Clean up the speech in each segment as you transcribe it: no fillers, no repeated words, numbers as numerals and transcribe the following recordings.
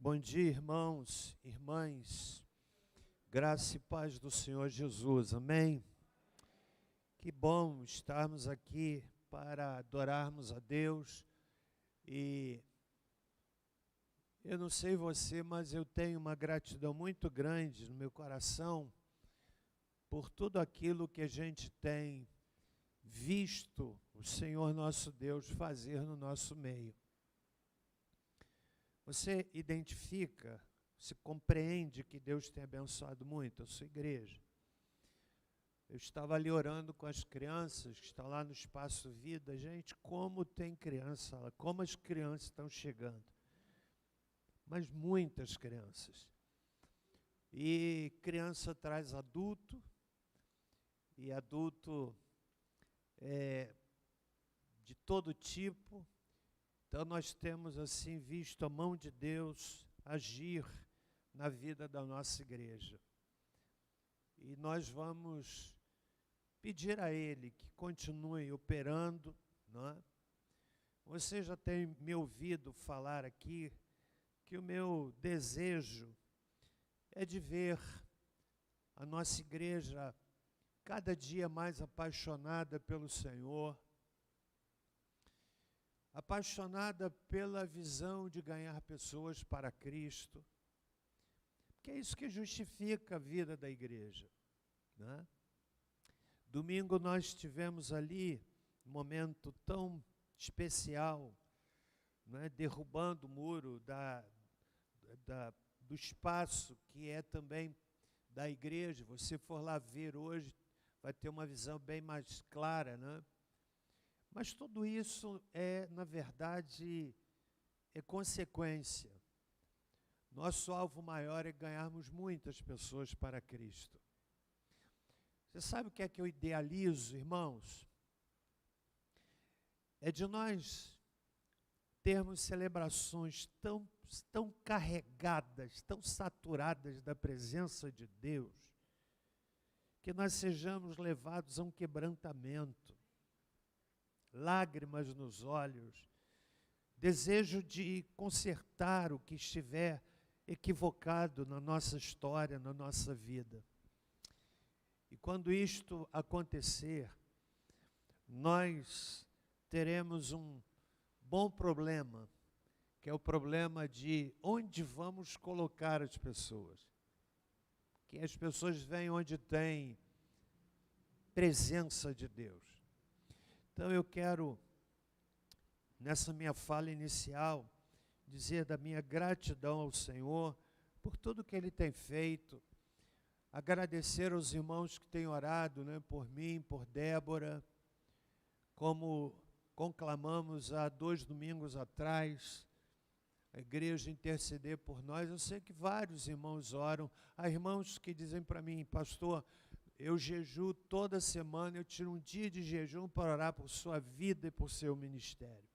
Bom dia, irmãos, irmãs, graça e paz do Senhor Jesus, amém? Que bom estarmos aqui para adorarmos a Deus e eu não sei você, mas eu tenho uma gratidão muito grande no meu coração por tudo aquilo que a gente tem visto o Senhor nosso Deus fazer no nosso meio. Você identifica, se compreende que Deus tem abençoado muito a sua igreja. Eu estava ali orando com as crianças que estão lá no Espaço Vida. Gente, como tem criança lá, como as crianças estão chegando. Mas muitas crianças. E criança traz adulto, e adulto de todo tipo. Então nós temos assim visto a mão de Deus agir na vida da nossa igreja. E nós vamos pedir a Ele que continue operando, não é? Você já tem me ouvido falar aqui que o meu desejo é de ver a nossa igreja cada dia mais apaixonada pelo Senhor, apaixonada pela visão de ganhar pessoas para Cristo, porque é isso que justifica a vida da igreja, né? Domingo nós tivemos ali um momento tão especial, né, derrubando o muro do espaço que é também da igreja. Você for lá ver hoje, vai ter uma visão bem mais clara, né? Mas tudo isso na verdade, é consequência. Nosso alvo maior é ganharmos muitas pessoas para Cristo. Você sabe o que é que eu idealizo, irmãos? É de nós termos celebrações tão carregadas, tão saturadas da presença de Deus, que nós sejamos levados a um quebrantamento, lágrimas nos olhos, desejo de consertar o que estiver equivocado na nossa história, na nossa vida. E quando isto acontecer, nós teremos um bom problema, que é o problema de onde vamos colocar as pessoas. Que as pessoas vêm onde tem presença de Deus. Então eu quero, nessa minha fala inicial, dizer da minha gratidão ao Senhor por tudo que Ele tem feito, agradecer aos irmãos que têm orado, né, por mim, por Débora, como conclamamos há 2 domingos atrás, a igreja interceder por nós. Eu sei que vários irmãos oram, há irmãos que dizem para mim: pastor, eu jejuo toda semana, eu tiro um dia de jejum para orar por sua vida e por seu ministério.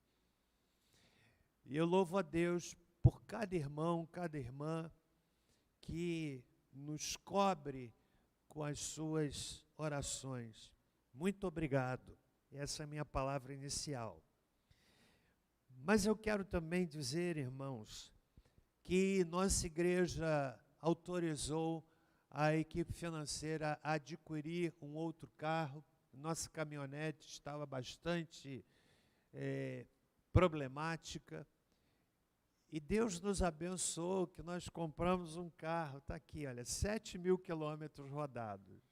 E eu louvo a Deus por cada irmão, cada irmã que nos cobre com as suas orações. Muito obrigado. Essa é a minha palavra inicial. Mas eu quero também dizer, irmãos, que nossa igreja autorizou a equipe financeira a adquirir um outro carro. Nossa caminhonete estava bastante problemática. E Deus nos abençoou que nós compramos um carro, está aqui, olha, 7.000 quilômetros rodados.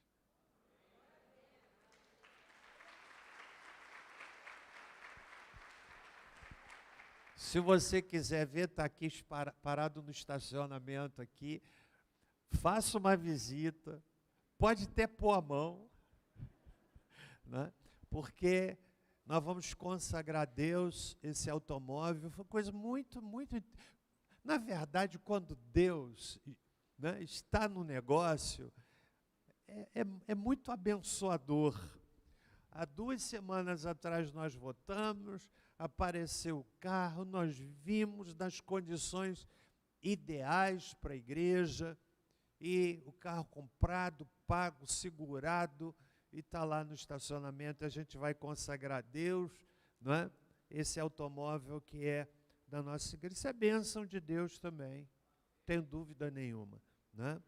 Se você quiser ver, está aqui parado no estacionamento aqui. Faça uma visita, pode até pôr a mão, né? Porque nós vamos consagrar a Deus esse automóvel. Foi uma coisa muito... Na verdade, quando Deus, né, está no negócio, é muito abençoador. Há 2 semanas atrás nós votamos, apareceu o carro, nós vimos nas condições ideais para a igreja, e o carro comprado, pago, segurado, e está lá no estacionamento. A gente vai consagrar a Deus, não é? Esse automóvel que é da nossa igreja. Isso é bênção de Deus também. tenho dúvida nenhuma, né?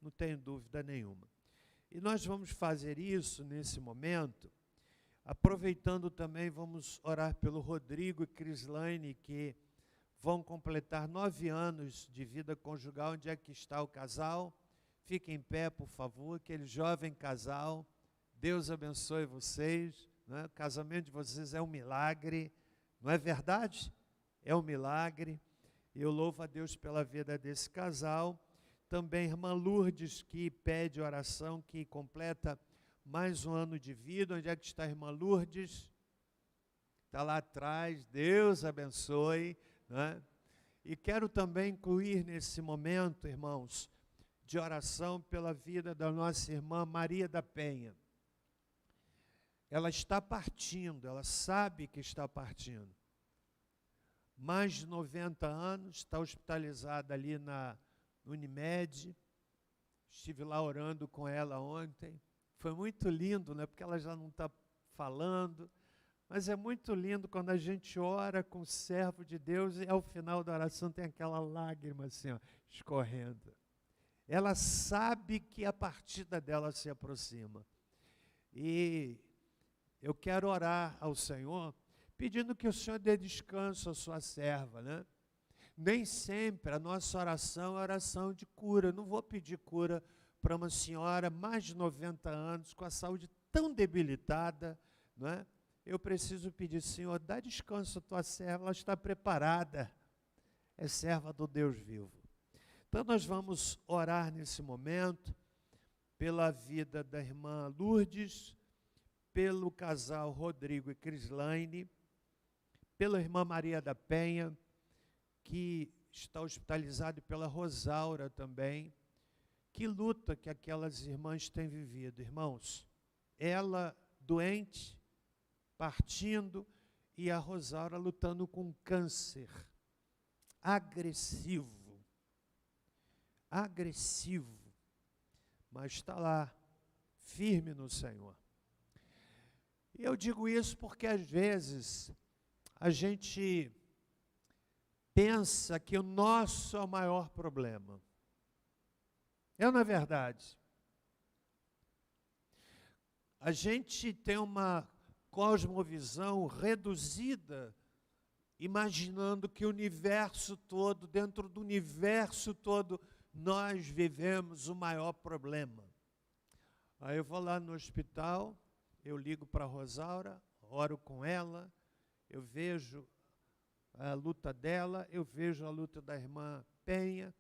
Não tenho dúvida nenhuma. E nós vamos fazer isso nesse momento, aproveitando também, vamos orar pelo Rodrigo e Crislaine, que vão completar 9 anos de vida conjugal. Onde é que está o casal? Fique em pé, por favor, aquele jovem casal. Deus abençoe vocês, né? O casamento de vocês é um milagre, não é verdade? É um milagre. Eu louvo a Deus pela vida desse casal. Também irmã Lourdes, que pede oração, que completa mais um ano de vida. Onde é que está a irmã Lourdes? Está lá atrás. Deus abençoe, né? E quero também incluir nesse momento, irmãos, de oração pela vida da nossa irmã Maria da Penha. Ela está partindo, ela sabe que está partindo. Mais de 90 anos, está hospitalizada ali na Unimed. Estive lá orando com ela ontem. Foi muito lindo, né? Porque ela já não está falando. Mas é muito lindo quando a gente ora com o servo de Deus e ao final da oração tem aquela lágrima assim, ó, escorrendo. Ela sabe que a partida dela se aproxima. E eu quero orar ao Senhor, pedindo que o Senhor dê descanso à sua serva, né? Nem sempre a nossa oração é oração de cura. Eu não vou pedir cura para uma senhora mais de 90 anos, com a saúde tão debilitada, não é? Eu preciso pedir, Senhor, dá descanso à tua serva, ela está preparada, é serva do Deus vivo. Então nós vamos orar nesse momento, pela vida da irmã Lourdes, pelo casal Rodrigo e Crislaine, pela irmã Maria da Penha, que está hospitalizada, e pela Rosaura também. Que luta que aquelas irmãs têm vivido, irmãos. Ela doente, partindo, e a Rosaura lutando com câncer agressivo, mas está lá, firme no Senhor. E eu digo isso porque às vezes a gente pensa que o nosso é o maior problema. Não é verdade? A gente tem uma cosmovisão reduzida, imaginando que o universo todo, dentro do universo todo, nós vivemos o maior problema. Aí eu vou lá no hospital, eu ligo para a Rosaura, oro com ela, eu vejo a luta dela, eu vejo a luta da irmã Penha,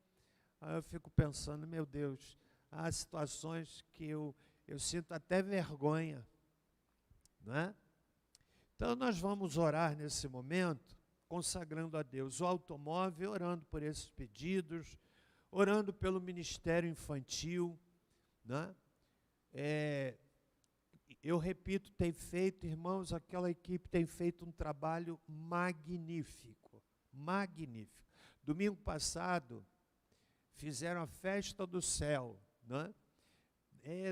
aí eu fico pensando, meu Deus, há situações que eu sinto até vergonha, não é? Então nós vamos orar nesse momento, consagrando a Deus o automóvel, orando por esses pedidos, orando pelo ministério infantil, né? Eu repito, tem feito, irmãos, aquela equipe tem feito um trabalho magnífico, magnífico. Domingo passado, fizeram a festa do céu, né?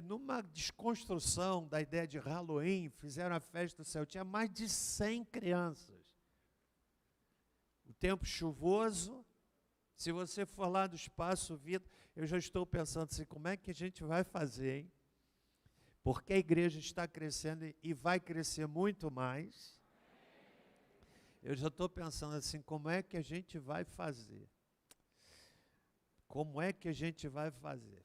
Numa desconstrução da ideia de Halloween, fizeram a festa do céu, tinha mais de 100 crianças. O tempo chuvoso, se você for lá do Espaço Vida, eu já estou pensando assim, como é que a gente vai fazer, hein? Porque a igreja está crescendo e vai crescer muito mais. Eu já estou pensando assim, como é que a gente vai fazer? Como é que a gente vai fazer?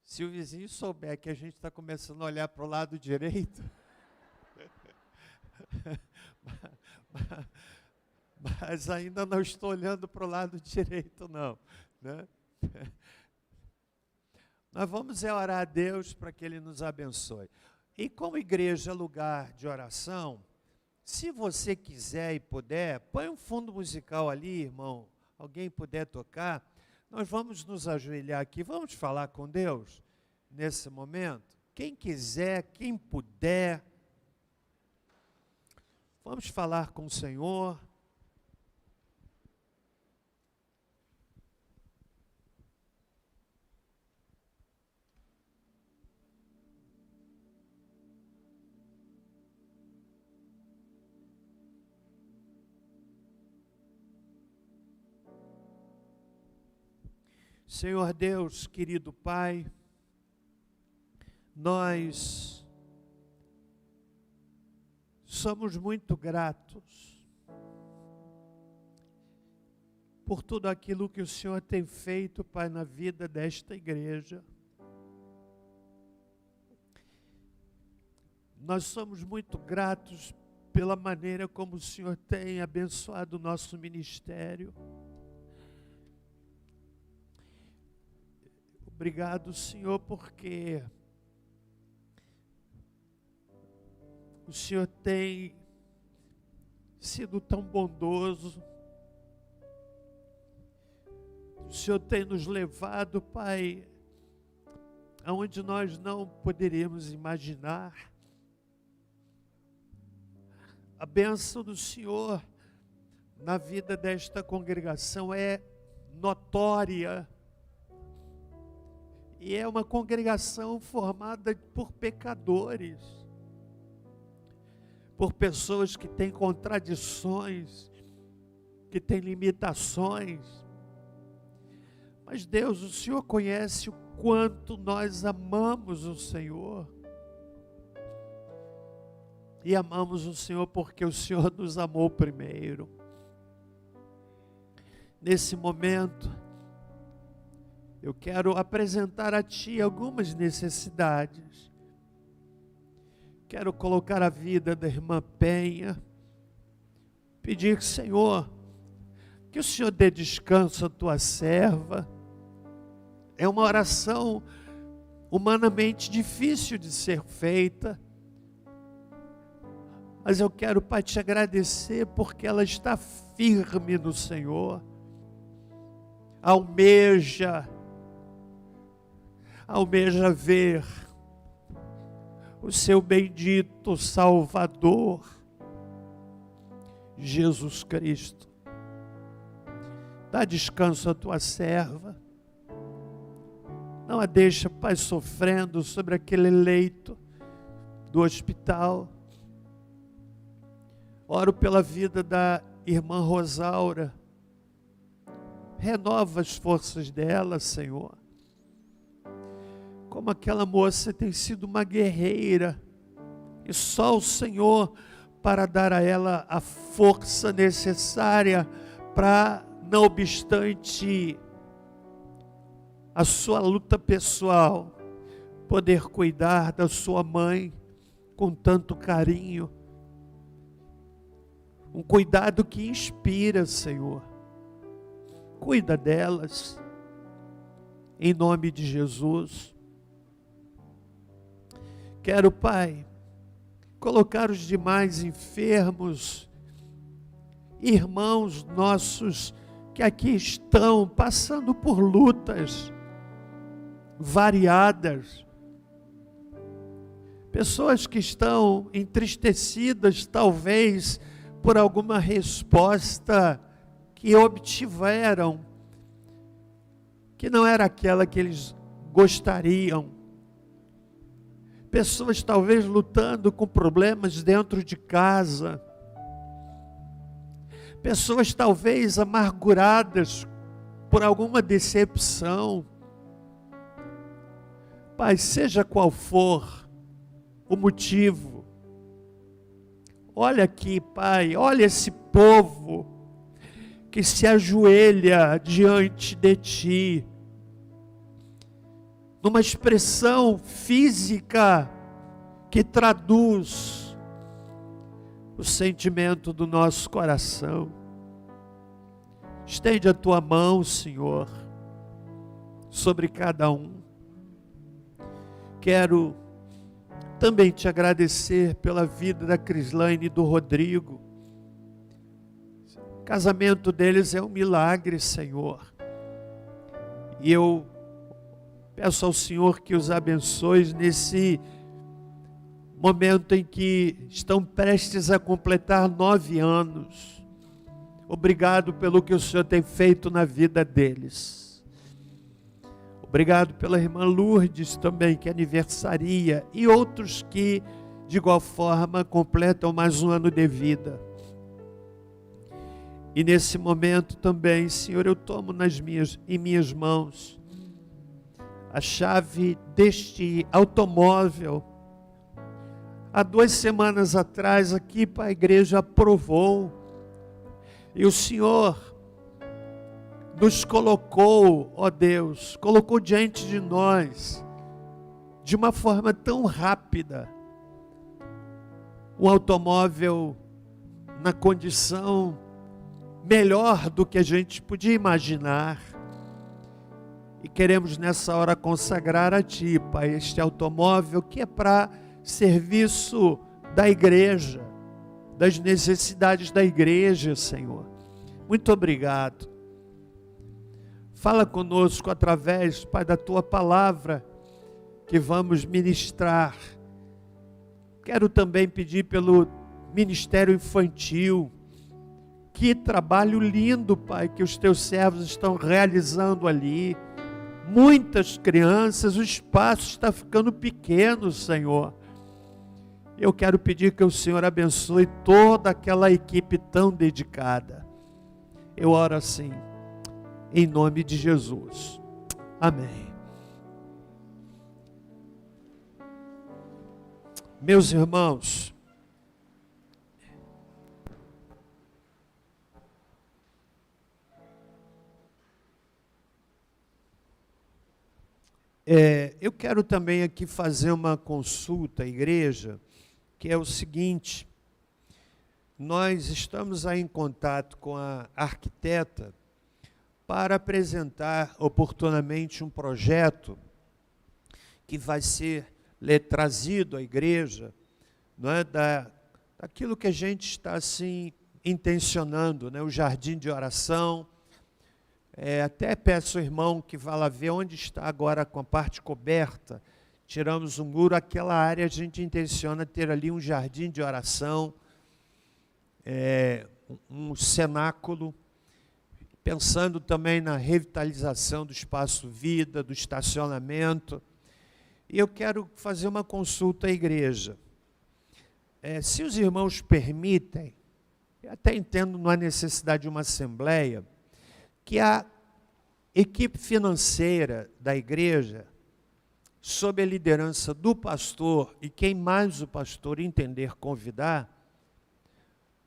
Se o vizinho souber que a gente está começando a olhar para o lado direito, mas ainda não estou olhando para o lado direito, não, né? Nós vamos orar a Deus para que Ele nos abençoe. E como igreja é lugar de oração, se você quiser e puder, põe um fundo musical ali, irmão, alguém puder tocar, nós vamos nos ajoelhar aqui, vamos falar com Deus nesse momento. Quem quiser, quem puder, vamos falar com o Senhor. Senhor Deus, querido Pai, nós somos muito gratos por tudo aquilo que o Senhor tem feito, Pai, na vida desta igreja. Nós somos muito gratos pela maneira como o Senhor tem abençoado o nosso ministério. Obrigado, Senhor, porque o Senhor tem sido tão bondoso. O Senhor tem nos levado, Pai, aonde nós não poderíamos imaginar. A bênção do Senhor na vida desta congregação é notória. E é uma congregação formada por pecadores, por pessoas que têm contradições, que têm limitações. Mas Deus, o Senhor conhece o quanto nós amamos o Senhor. E amamos o Senhor porque o Senhor nos amou primeiro. Nesse momento, eu quero apresentar a Ti algumas necessidades. Quero colocar a vida da irmã Penha. Pedir, Senhor, que o Senhor dê descanso à Tua serva. É uma oração humanamente difícil de ser feita. Mas eu quero, Pai, te agradecer porque ela está firme no Senhor. Almeja ver o seu bendito Salvador, Jesus Cristo. Dá descanso à tua serva. Não a deixa, Pai, sofrendo sobre aquele leito do hospital. Oro pela vida da irmã Rosaura. Renova as forças dela, Senhor. Como aquela moça tem sido uma guerreira. E só o Senhor para dar a ela a força necessária para, não obstante a sua luta pessoal, poder cuidar da sua mãe com tanto carinho. Um cuidado que inspira, Senhor. Cuida delas, em nome de Jesus. Quero, Pai, colocar os demais enfermos, irmãos nossos que aqui estão passando por lutas variadas, pessoas que estão entristecidas, talvez, por alguma resposta que obtiveram, que não era aquela que eles gostariam. Pessoas talvez lutando com problemas dentro de casa. Pessoas talvez amarguradas por alguma decepção. Pai, seja qual for o motivo, olha aqui, Pai, olha esse povo que se ajoelha diante de Ti, numa expressão física que traduz o sentimento do nosso coração. Estende a Tua mão, Senhor, sobre cada um. Quero também Te agradecer pela vida da Crislaine e do Rodrigo. O casamento deles é um milagre, Senhor. E eu peço ao Senhor que os abençoe nesse momento em que estão prestes a completar 9 anos. Obrigado pelo que o Senhor tem feito na vida deles. Obrigado pela irmã Lourdes também, que aniversaria, e outros que, de igual forma, completam mais um ano de vida. E nesse momento também, Senhor, eu tomo em minhas mãos a chave deste automóvel. Há 2 semanas atrás, aqui para a igreja aprovou. E o Senhor nos colocou, ó Deus, colocou diante de nós, de uma forma tão rápida, um automóvel na condição melhor do que a gente podia imaginar. E queremos nessa hora consagrar a Ti, Pai, este automóvel que é para serviço da igreja, das necessidades da igreja, Senhor. Muito obrigado. Fala conosco através, Pai, da Tua palavra que vamos ministrar. Quero também pedir pelo ministério infantil. Que trabalho lindo, Pai, que os Teus servos estão realizando ali. Muitas crianças, o espaço está ficando pequeno, Senhor. Eu quero pedir que o Senhor abençoe toda aquela equipe tão dedicada. Eu oro assim, em nome de Jesus. Amém. Meus irmãos, eu quero também aqui fazer uma consulta à igreja, que é o seguinte: nós estamos aí em contato com a arquiteta para apresentar oportunamente um projeto que vai ser trazido à igreja, não é, daquilo que a gente está assim intencionando, né, o jardim de oração. Até peço ao irmão que vá lá ver onde está agora com a parte coberta. Tiramos um muro, aquela área a gente intenciona ter ali um jardim de oração, um cenáculo, pensando também na revitalização do espaço vida, do estacionamento. E eu quero fazer uma consulta à igreja. Se os irmãos permitem, eu até entendo, não há necessidade de uma assembleia, que a equipe financeira da igreja, sob a liderança do pastor, e quem mais o pastor entender convidar,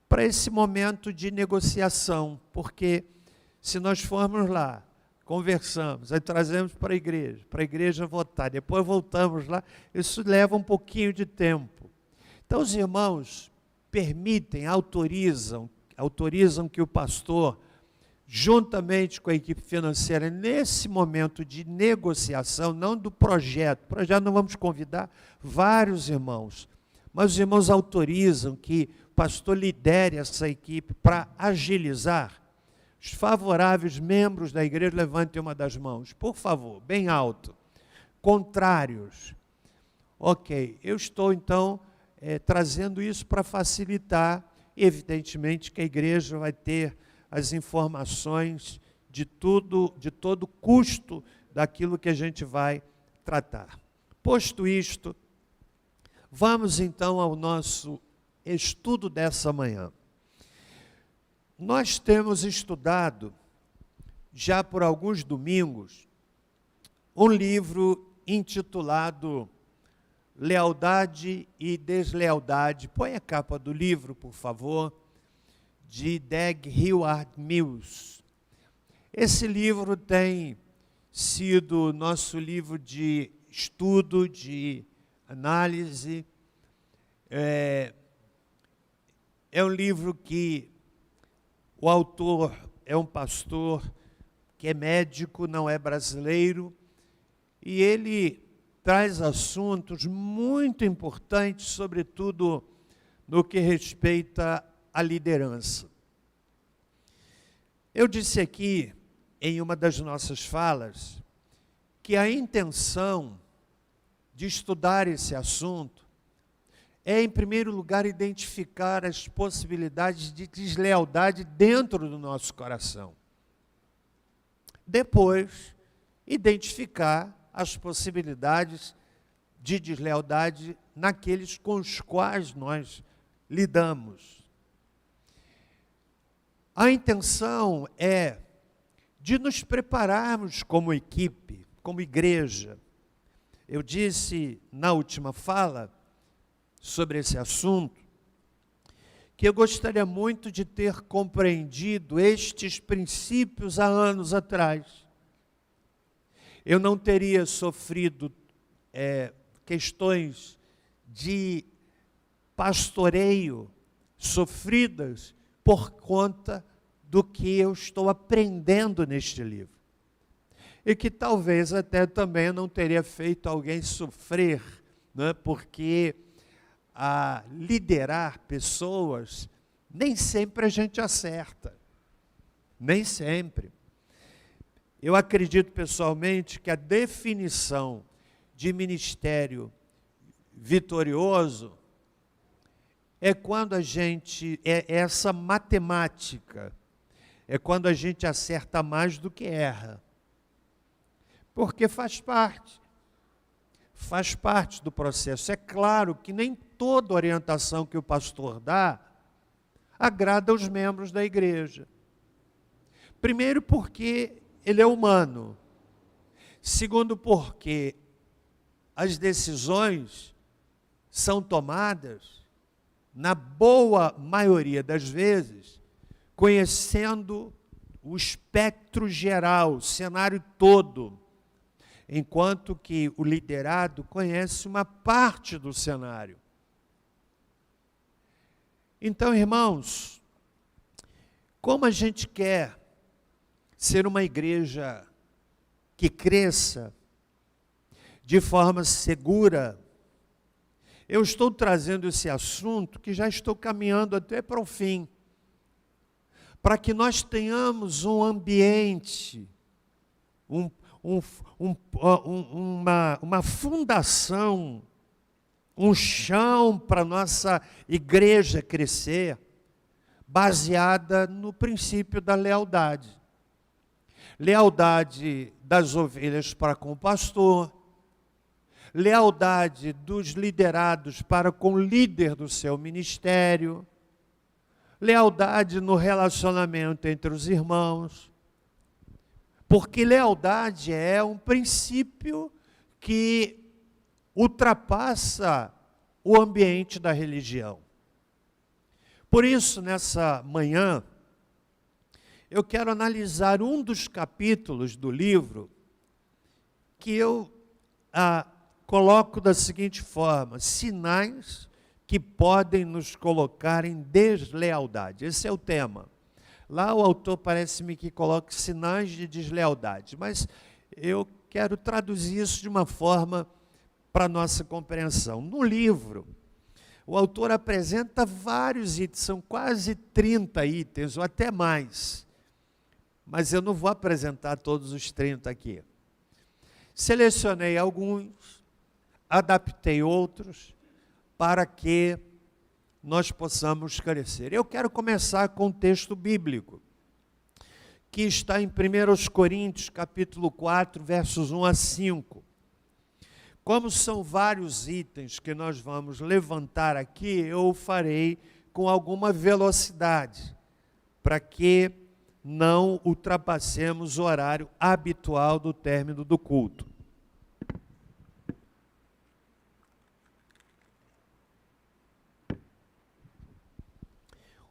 para esse momento de negociação, se nós formos lá, conversamos, aí trazemos para a igreja votar, depois voltamos lá, isso leva um pouquinho de tempo. Então os irmãos permitem, autorizam que o pastor, juntamente com a equipe financeira, nesse momento de negociação, não do projeto não vamos convidar vários irmãos, mas os irmãos autorizam que o pastor lidere essa equipe para agilizar. Os favoráveis membros da igreja, levantem uma das mãos, por favor, bem alto. Contrários. Ok, eu estou então trazendo isso para facilitar, evidentemente que a igreja vai ter as informações de todo o custo daquilo que a gente vai tratar. Posto isto, vamos então ao nosso estudo dessa manhã. Nós temos estudado, já por alguns domingos, um livro intitulado Lealdade e Deslealdade. Põe a capa do livro, por favor, de Dag Heward-Mills. Esse livro tem sido nosso livro de estudo, de análise. É um livro que o autor é um pastor que é médico, não é brasileiro, e ele traz assuntos muito importantes, sobretudo no que respeita à liderança. Eu disse aqui, em uma das nossas falas, que a intenção de estudar esse assunto é, em primeiro lugar, identificar as possibilidades de deslealdade dentro do nosso coração. Depois, identificar as possibilidades de deslealdade naqueles com os quais nós lidamos. A intenção é de nos prepararmos como equipe, como igreja. Eu disse na última fala sobre esse assunto que eu gostaria muito de ter compreendido estes princípios há anos atrás. Eu não teria sofrido questões de pastoreio sofridas por conta do que eu estou aprendendo neste livro. E que talvez até também não teria feito alguém sofrer, né? Porque a liderar pessoas, nem sempre a gente acerta. Nem sempre. Eu acredito pessoalmente que a definição de ministério vitorioso é quando a gente, essa matemática, é quando a gente acerta mais do que erra. Porque faz parte do processo. É claro que nem toda orientação que o pastor dá agrada aos membros da igreja. Primeiro, porque ele é humano. Segundo, porque as decisões são tomadas, na boa maioria das vezes, conhecendo o espectro geral, o cenário todo, enquanto que o liderado conhece uma parte do cenário. Então, irmãos, como a gente quer ser uma igreja que cresça de forma segura, eu estou trazendo esse assunto que já estou caminhando até para o fim, para que nós tenhamos um ambiente, uma fundação, um chão para a nossa igreja crescer, baseada no princípio da lealdade. Lealdade das ovelhas para com o pastor, lealdade dos liderados para com o líder do seu ministério, lealdade no relacionamento entre os irmãos, porque lealdade é um princípio que ultrapassa o ambiente da religião. Por isso, nessa manhã, eu quero analisar um dos capítulos do livro que eu coloco da seguinte forma: sinais que podem nos colocar em deslealdade. Esse é o tema. Lá o autor parece-me que coloca sinais de deslealdade, mas eu quero traduzir isso de uma forma para nossa compreensão. No livro, o autor apresenta vários itens, são quase 30 itens, ou até mais. Mas eu não vou apresentar todos os 30 aqui. Selecionei alguns, adaptei outros, para que nós possamos crescer. Eu quero começar com um texto bíblico, que está em 1 Coríntios, capítulo 4, versos 1 a 5. Como são vários itens que nós vamos levantar aqui, eu o farei com alguma velocidade, para que não ultrapassemos o horário habitual do término do culto.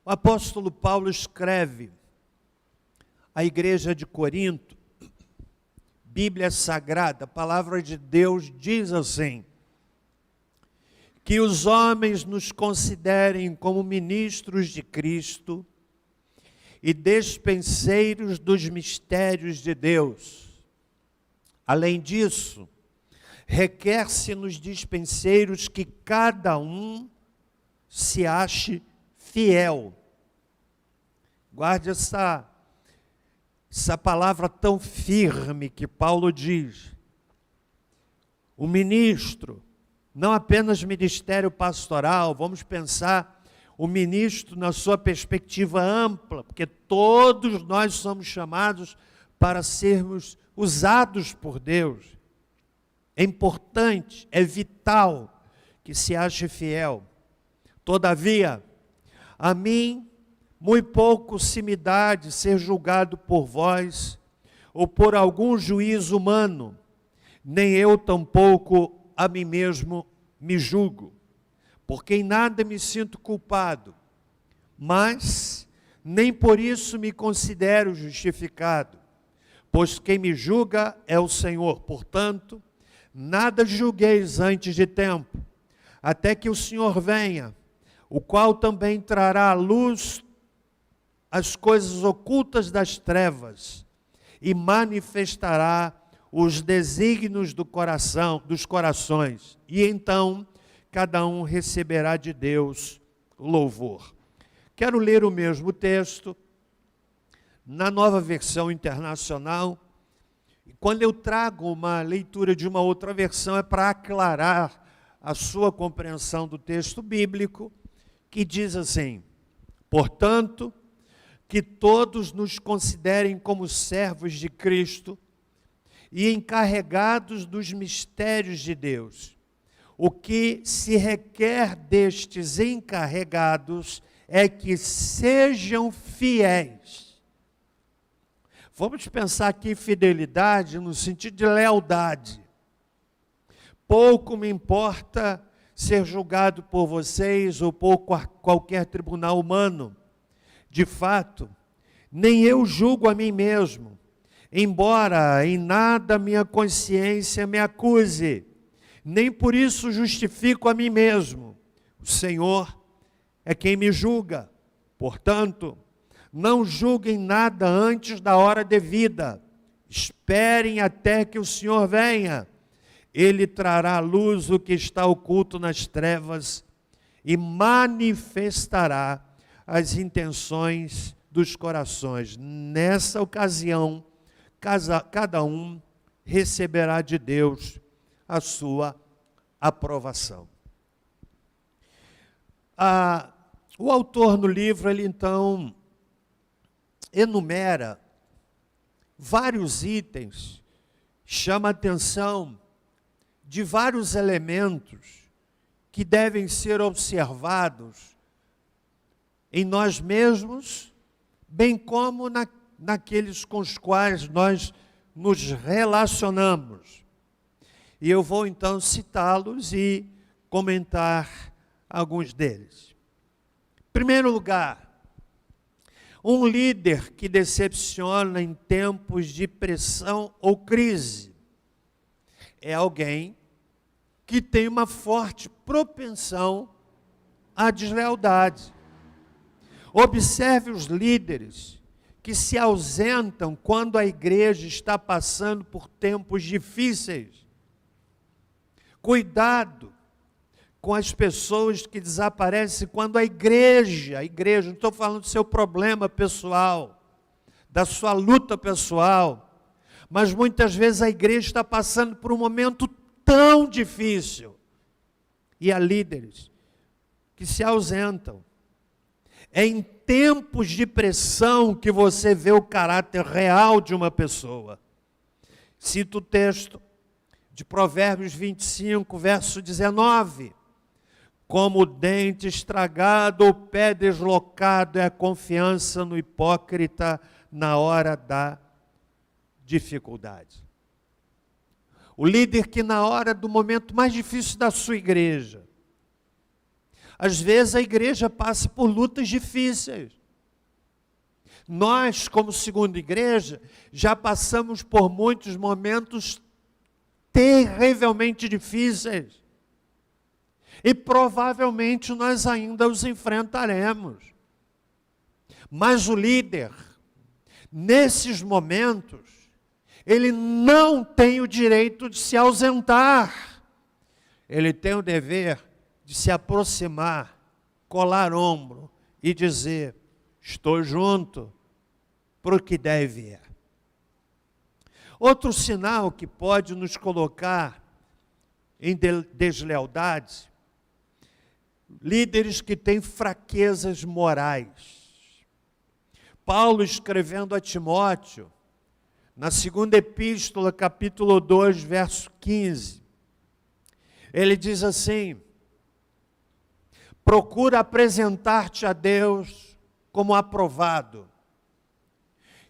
O apóstolo Paulo escreve à igreja de Corinto, Bíblia Sagrada, a palavra de Deus diz assim: que os homens nos considerem como ministros de Cristo e despenseiros dos mistérios de Deus. Além disso, requer-se nos dispenseiros que cada um se ache fiel. Guarde essa palavra tão firme que Paulo diz. O ministro, não apenas ministério pastoral, vamos pensar o ministro na sua perspectiva ampla, porque todos nós somos chamados para sermos usados por Deus. É importante, é vital que se ache fiel. Todavia, a mim, muito pouco se me dá de ser julgado por vós ou por algum juiz humano, nem eu tampouco a mim mesmo me julgo, porque em nada me sinto culpado, mas nem por isso me considero justificado, pois quem me julga é o Senhor. Portanto, nada julgueis antes de tempo, até que o Senhor venha, o qual também trará à luz as coisas ocultas das trevas e manifestará os desígnios dos corações. E então cada um receberá de Deus louvor. Quero ler o mesmo texto na Nova Versão Internacional. E quando eu trago uma leitura de uma outra versão, é para aclarar a sua compreensão do texto bíblico, que diz assim: portanto, que todos nos considerem como servos de Cristo e encarregados dos mistérios de Deus. O que se requer destes encarregados é que sejam fiéis. Vamos pensar aqui em fidelidade no sentido de lealdade. Pouco me importa ser julgado por vocês ou por qualquer tribunal humano. De fato, nem eu julgo a mim mesmo, embora em nada minha consciência me acuse, nem por isso justifico a mim mesmo. O Senhor é quem me julga. Portanto, não julguem nada antes da hora devida. Esperem até que o Senhor venha. Ele trará à luz o que está oculto nas trevas e manifestará as intenções dos corações. Nessa ocasião, cada um receberá de Deus a sua aprovação. O autor no livro, ele então enumera vários itens, chama a atenção de vários elementos que devem ser observados em nós mesmos, bem como naqueles com os quais nós nos relacionamos. E eu vou então citá-los e comentar alguns deles. Em primeiro lugar, um líder que decepciona em tempos de pressão ou crise é alguém que tem uma forte propensão à deslealdade. Observe os líderes que se ausentam quando a igreja está passando por tempos difíceis. Cuidado com as pessoas que desaparecem quando a igreja, não estou falando do seu problema pessoal, da sua luta pessoal, mas muitas vezes a igreja está passando por um momento tão difícil, e há líderes que se ausentam. É em tempos de pressão que você vê o caráter real de uma pessoa. Cito o texto de Provérbios 25, verso 19. Como o dente estragado, o pé deslocado é a confiança no hipócrita na hora da dificuldade. O líder que na hora do momento mais difícil da sua igreja, às vezes a igreja passa por lutas difíceis. Nós, como segunda igreja, já passamos por muitos momentos terrivelmente difíceis. E provavelmente nós ainda os enfrentaremos. Mas o líder, nesses momentos, ele não tem o direito de se ausentar. Ele tem o dever de se aproximar, colar ombro e dizer: estou junto para o que deve ir. Outro sinal que pode nos colocar em deslealdade, líderes que têm fraquezas morais. Paulo, escrevendo a Timóteo, na segunda epístola, capítulo 2, verso 15, ele diz assim: procura apresentar-te a Deus como aprovado,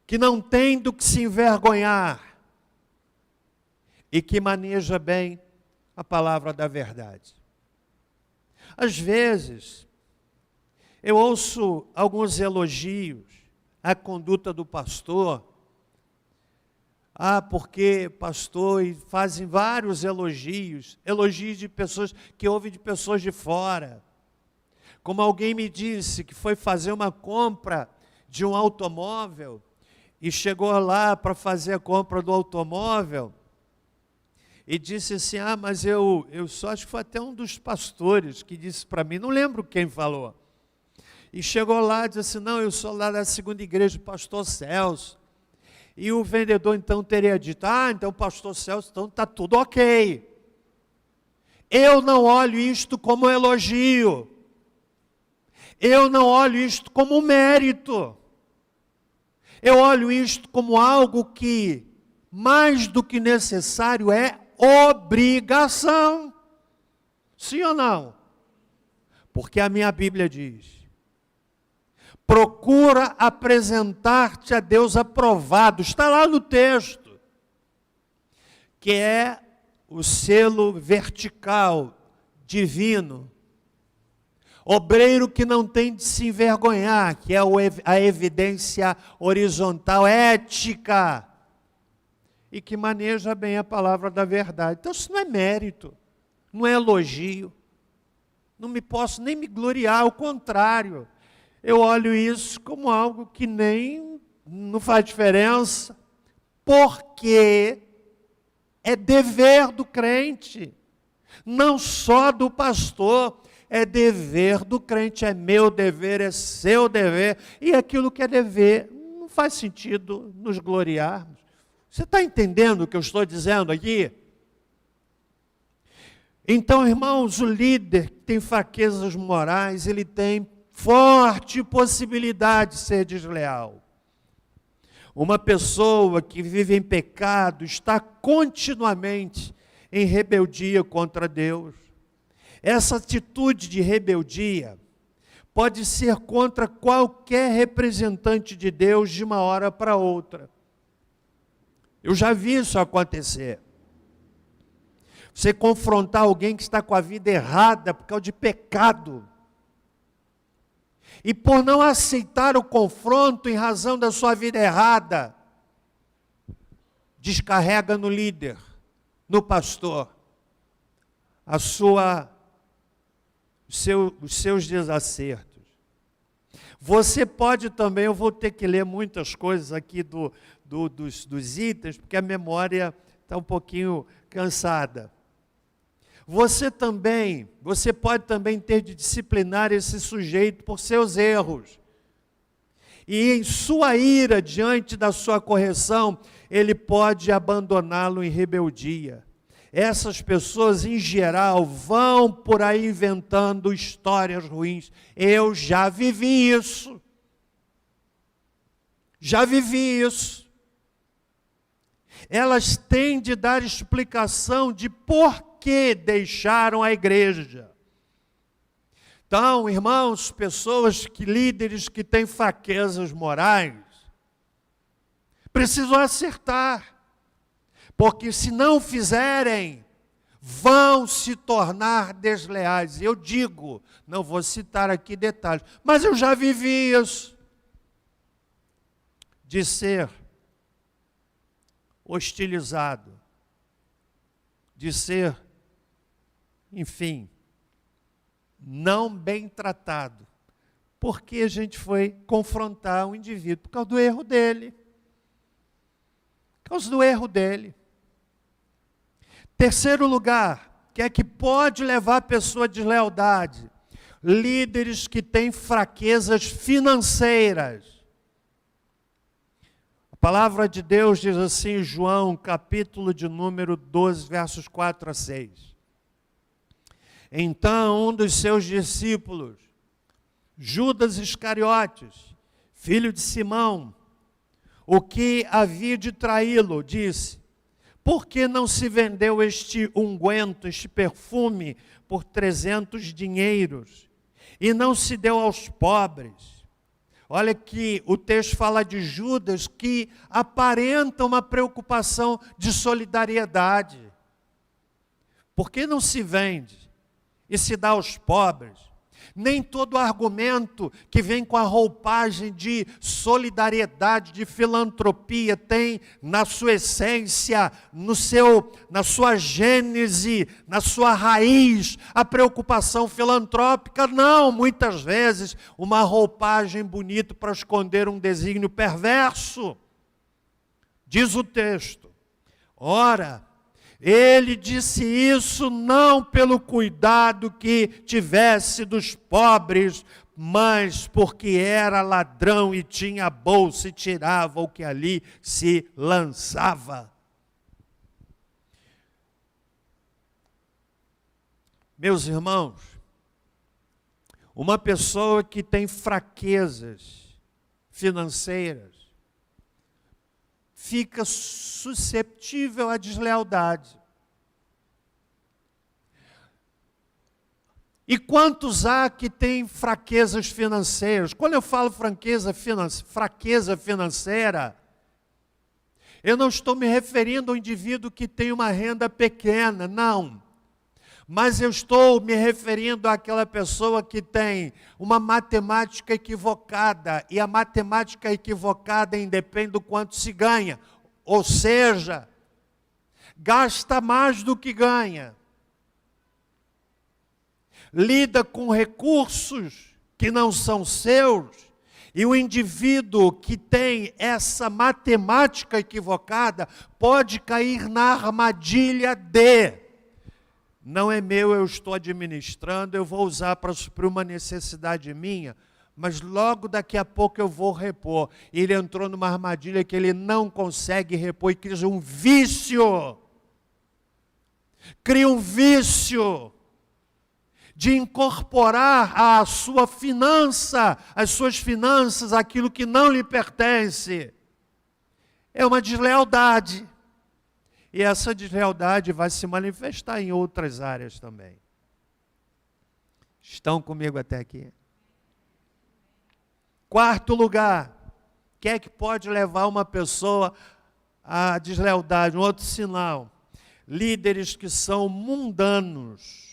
que não tem do que se envergonhar, e que maneja bem a palavra da verdade. Às vezes, eu ouço alguns elogios à conduta do pastor. Porque pastor, e fazem vários elogios de pessoas que ouvem de pessoas de fora. Como alguém me disse que foi fazer uma compra de um automóvel e chegou lá para fazer a compra do automóvel e disse assim, mas eu só acho que foi até um dos pastores que disse para mim, não lembro quem falou. E chegou lá e disse assim, não, eu sou lá da segunda igreja, pastor Celso. E o vendedor então teria dito, então pastor Celso, então está tudo ok. Eu não olho isto como elogio. Eu não olho isto como mérito. Eu olho isto como algo que, mais do que necessário, é obrigação. Sim ou não? Porque a minha Bíblia diz, procura apresentar-te a Deus aprovado. Está lá no texto. Que é o selo vertical, divino. Obreiro que não tem de se envergonhar, que é a evidência horizontal, ética. E que maneja bem a palavra da verdade. Então isso não é mérito, não é elogio. Não me posso nem me gloriar, ao contrário. Eu olho isso como algo que não faz diferença, porque é dever do crente, não só do pastor, é dever do crente, é meu dever, é seu dever, e aquilo que é dever, não faz sentido nos gloriarmos. Você está entendendo o que eu estou dizendo aqui? Então, irmãos, o líder que tem fraquezas morais, ele tem forte possibilidade de ser desleal. Uma pessoa que vive em pecado está continuamente em rebeldia contra Deus. Essa atitude de rebeldia pode ser contra qualquer representante de Deus de uma hora para outra. Eu já vi isso acontecer. Você confrontar alguém que está com a vida errada por causa de pecado, e por não aceitar o confronto em razão da sua vida errada, descarrega no líder, no pastor, os seus desacertos. Você pode também, eu vou ter que ler muitas coisas aqui dos itens, porque a memória está um pouquinho cansada. Você pode também ter de disciplinar esse sujeito por seus erros. E em sua ira, diante da sua correção, ele pode abandoná-lo em rebeldia. Essas pessoas, em geral, vão por aí inventando histórias ruins. Eu já vivi isso. Já vivi isso. Elas têm de dar explicação de por que deixaram a igreja. Então, irmãos, líderes que têm fraquezas morais, precisam acertar, porque se não fizerem, vão se tornar desleais. Eu digo, não vou citar aqui detalhes, mas eu já vivi isso, de ser hostilizado, de ser, enfim, não bem tratado, porque a gente foi confrontar um indivíduo por causa do erro dele. Por causa do erro dele. Terceiro lugar, que é que pode levar a pessoa à deslealdade? Líderes que têm fraquezas financeiras. A palavra de Deus diz assim em João, capítulo de número 12, versos 4 a 6. Então, um dos seus discípulos, Judas Iscariotes, filho de Simão, o que havia de traí-lo, disse: por que não se vendeu este unguento, este perfume, por 300 dinheiros, e não se deu aos pobres? Olha que o texto fala de Judas, que aparenta uma preocupação de solidariedade. Por que não se vende e se dá aos pobres? Nem todo argumento que vem com a roupagem de solidariedade, de filantropia, tem na sua essência, na sua gênese, na sua raiz, a preocupação filantrópica. Não, muitas vezes, uma roupagem bonita para esconder um desígnio perverso. Diz o texto: ora, ele disse isso não pelo cuidado que tivesse dos pobres, mas porque era ladrão e tinha a bolsa e tirava o que ali se lançava. Meus irmãos, uma pessoa que tem fraquezas financeiras fica susceptível à deslealdade. E quantos há que têm fraquezas financeiras? Quando eu falo fraqueza financeira, eu não estou me referindo ao indivíduo que tem uma renda pequena, não. Mas eu estou me referindo àquela pessoa que tem uma matemática equivocada, e a matemática equivocada independe do quanto se ganha. Ou seja, gasta mais do que ganha. Lida com recursos que não são seus, e o indivíduo que tem essa matemática equivocada pode cair na armadilha de: não é meu, eu estou administrando, eu vou usar para suprir uma necessidade minha, mas logo daqui a pouco eu vou repor. Ele entrou numa armadilha que ele não consegue repor e cria um vício. Cria um vício de incorporar à sua finança, às suas finanças, aquilo que não lhe pertence. É uma deslealdade. E essa deslealdade vai se manifestar em outras áreas também. Estão comigo até aqui? Quarto lugar, o que é que pode levar uma pessoa à deslealdade? Um outro sinal: líderes que são mundanos.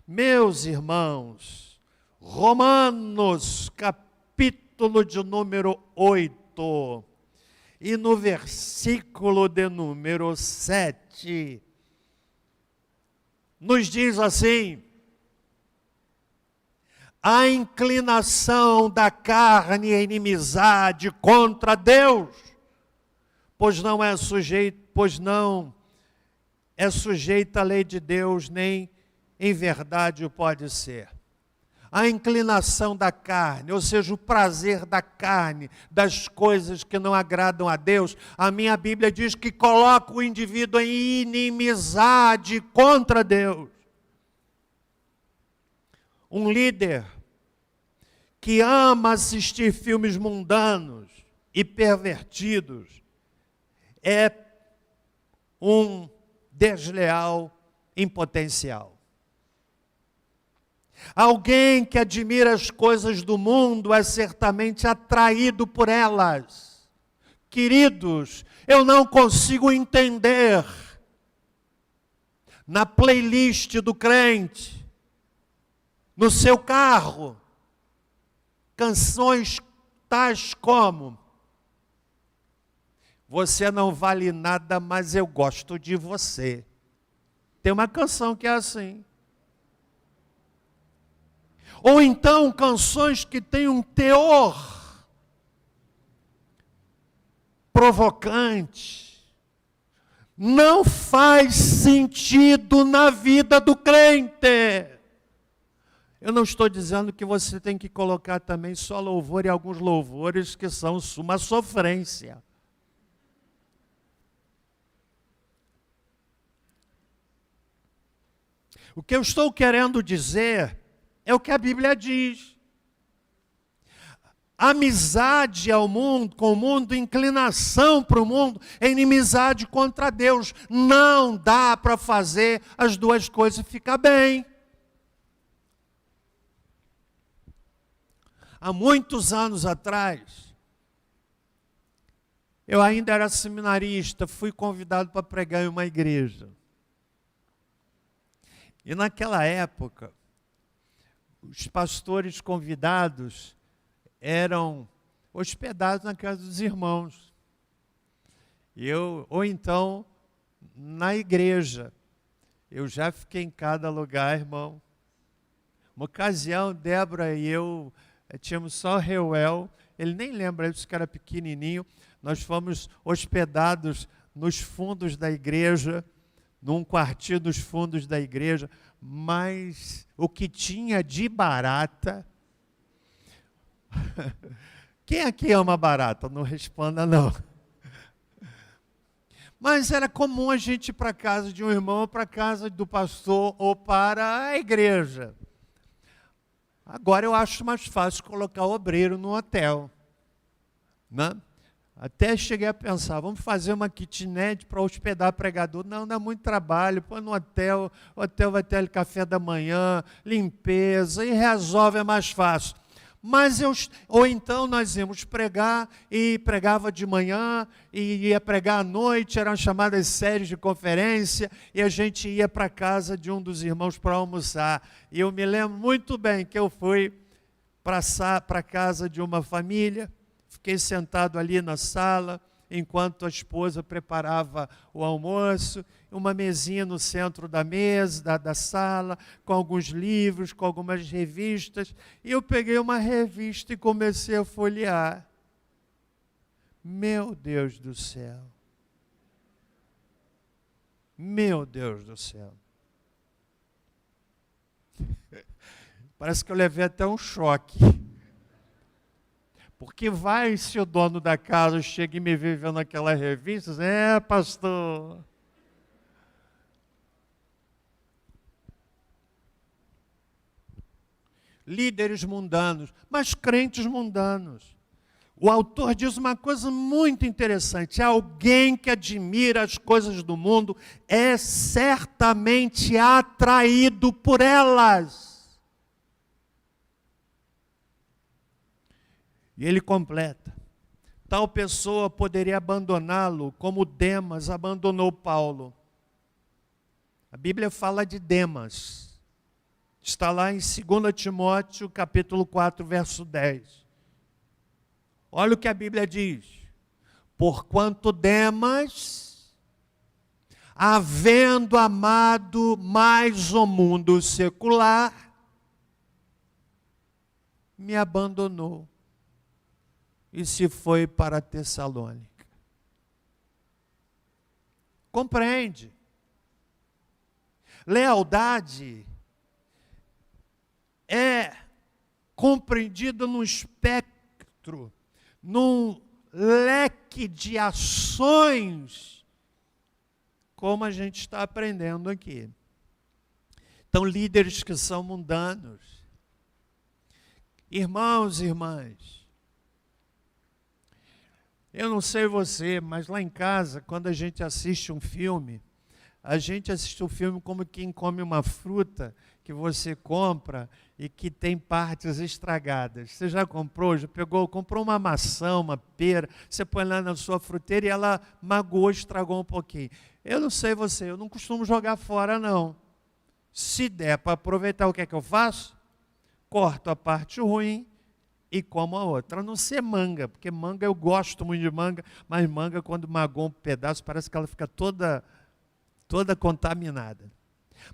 Meus irmãos, Romanos, capítulo de número 8, e no versículo de número 7, nos diz assim: a inclinação da carne é inimizade contra Deus, pois não é sujeita à lei de Deus, nem em verdade o pode ser. A inclinação da carne, ou seja, o prazer da carne, das coisas que não agradam a Deus, a minha Bíblia diz que coloca o indivíduo em inimizade contra Deus. Um líder que ama assistir filmes mundanos e pervertidos é um desleal em potencial. Alguém que admira as coisas do mundo é certamente atraído por elas. Queridos, eu não consigo entender na playlist do crente, no seu carro, canções tais como: você não vale nada, mas eu gosto de você. Tem uma canção que é assim. Ou então canções que têm um teor provocante. Não faz sentido na vida do crente. Eu não estou dizendo que você tem que colocar também só louvor e alguns louvores que são uma sofrência. O que eu estou querendo dizer é o que a Bíblia diz. Amizade ao mundo, com o mundo, inclinação para o mundo, é inimizade contra Deus. Não dá para fazer as duas coisas e ficar bem. Há muitos anos atrás, eu ainda era seminarista, fui convidado para pregar em uma igreja. E naquela época, os pastores convidados eram hospedados na casa dos irmãos. Ou então, na igreja. Eu já fiquei em cada lugar, irmão. Uma ocasião, Débora e eu tínhamos só Reuel, ele nem lembra isso, que era pequenininho. Nós fomos hospedados nos fundos da igreja, num quartinho dos fundos da igreja, mas o que tinha de barata... Quem aqui ama barata? Não responda, não. Mas era comum a gente ir para a casa de um irmão, ou para a casa do pastor, ou para a igreja. Agora eu acho mais fácil colocar o obreiro no hotel, né? Até cheguei a pensar, vamos fazer uma kitnet para hospedar pregador. Não, dá muito trabalho, põe no hotel, o hotel vai ter café da manhã, limpeza, e resolve, é mais fácil. Ou então nós íamos pregar, e pregava de manhã, e ia pregar à noite, eram chamadas séries de conferência, e a gente ia para a casa de um dos irmãos para almoçar. E eu me lembro muito bem que eu fui para a casa de uma família, fiquei sentado ali na sala, enquanto a esposa preparava o almoço, uma mesinha no centro da mesa, da sala, com alguns livros, com algumas revistas, e eu peguei uma revista e comecei a folhear. Meu Deus do céu! Meu Deus do céu! Parece que eu levei até um choque. Porque vai se o dono da casa chega e me vê vendo aquela revista, diz, pastor. Líderes mundanos, mas crentes mundanos. O autor diz uma coisa muito interessante: alguém que admira as coisas do mundo é certamente atraído por elas. E ele completa: tal pessoa poderia abandoná-lo como Demas abandonou Paulo. A Bíblia fala de Demas. Está lá em 2 Timóteo, capítulo 4, verso 10. Olha o que a Bíblia diz. Porquanto Demas, havendo amado mais o mundo secular, me abandonou e se foi para Tessalônica. Compreende? Lealdade é compreendida num espectro, num leque de ações, como a gente está aprendendo aqui. Então, líderes que são mundanos, irmãos e irmãs, eu não sei você, mas lá em casa, quando a gente assiste um filme, a gente assiste o filme como quem come uma fruta que você compra e que tem partes estragadas. Você já comprou? Comprou uma maçã, uma pera, você põe lá na sua fruteira e ela magoou, estragou um pouquinho. Eu não sei você, eu não costumo jogar fora, não. Se der para aproveitar, o que é que eu faço? Corto a parte ruim e como a outra. A não ser manga, porque manga, eu gosto muito de manga, mas manga, quando magoa um pedaço, parece que ela fica toda contaminada.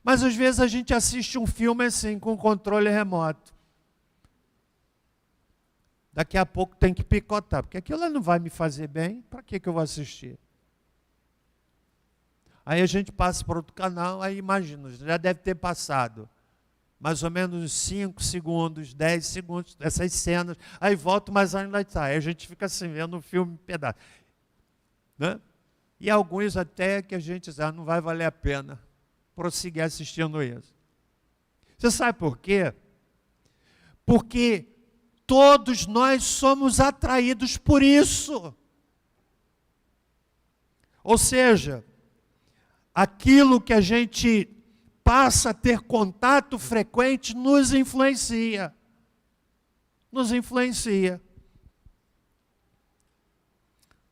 Mas às vezes a gente assiste um filme assim, com controle remoto. Daqui a pouco tem que picotar, porque aquilo não vai me fazer bem, para que eu vou assistir? Aí a gente passa para outro canal, aí imagina, já deve ter passado mais ou menos 5 segundos, 10 segundos dessas cenas, aí volta, mas ainda está. Aí a gente fica assim, vendo o filme em pedaço. Né? E alguns até que a gente diz, não vai valer a pena prosseguir assistindo isso. Você sabe por quê? Porque todos nós somos atraídos por isso. Ou seja, aquilo que a gente passa a ter contato frequente nos influencia. Nos influencia.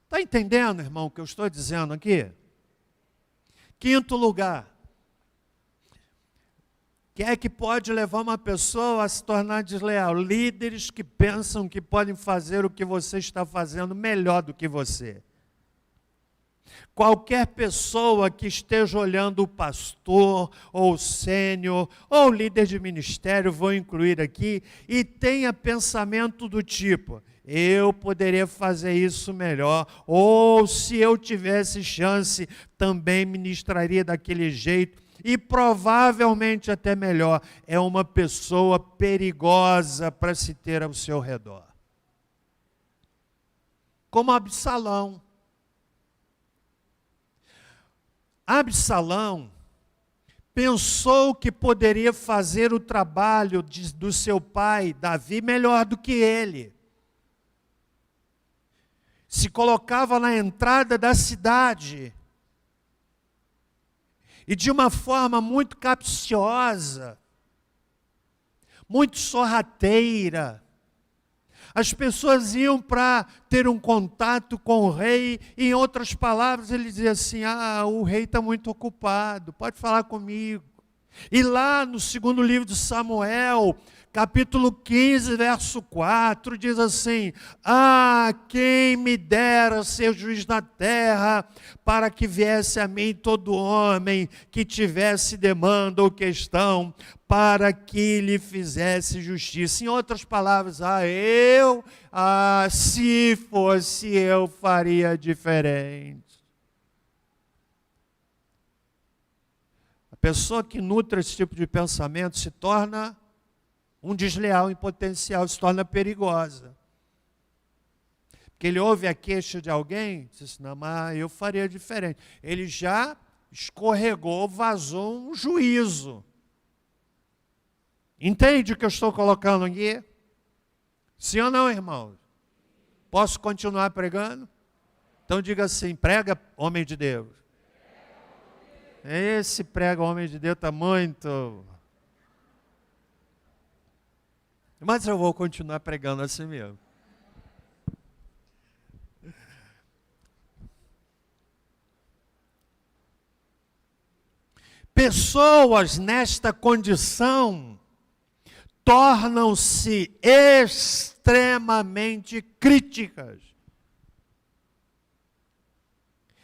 Está entendendo, irmão, o que eu estou dizendo aqui? Quinto lugar. que é que pode levar uma pessoa a se tornar desleal? Líderes que pensam que podem fazer o que você está fazendo melhor do que você. Qualquer pessoa que esteja olhando o pastor, ou o sênior, ou o líder de ministério, vou incluir aqui, e tenha pensamento do tipo: eu poderia fazer isso melhor, ou se eu tivesse chance, também ministraria daquele jeito, e provavelmente até melhor. É uma pessoa perigosa para se ter ao seu redor. Como Absalão. Absalão pensou que poderia fazer o trabalho do seu pai, Davi, melhor do que ele. Se colocava na entrada da cidade e de uma forma muito capciosa, muito sorrateira. As pessoas iam para ter um contato com o rei, e em outras palavras ele dizia assim: o rei está muito ocupado, pode falar comigo. E lá no segundo livro de Samuel, capítulo 15, verso 4, diz assim: quem me dera ser juiz na terra, para que viesse a mim todo homem que tivesse demanda ou questão, para que lhe fizesse justiça. Em outras palavras, se fosse eu, faria diferente. A pessoa que nutre esse tipo de pensamento se torna um desleal em potencial, se torna perigosa. Porque ele ouve a queixa de alguém, diz assim: não, mas eu faria diferente. Ele já escorregou, vazou um juízo. Entende o que eu estou colocando aqui? Sim ou não, irmãos? Posso continuar pregando? Então diga assim: prega, homem de Deus. Esse prega, homem de Deus, está muito... Mas eu vou continuar pregando assim mesmo. Pessoas nesta condição tornam-se extremamente críticas.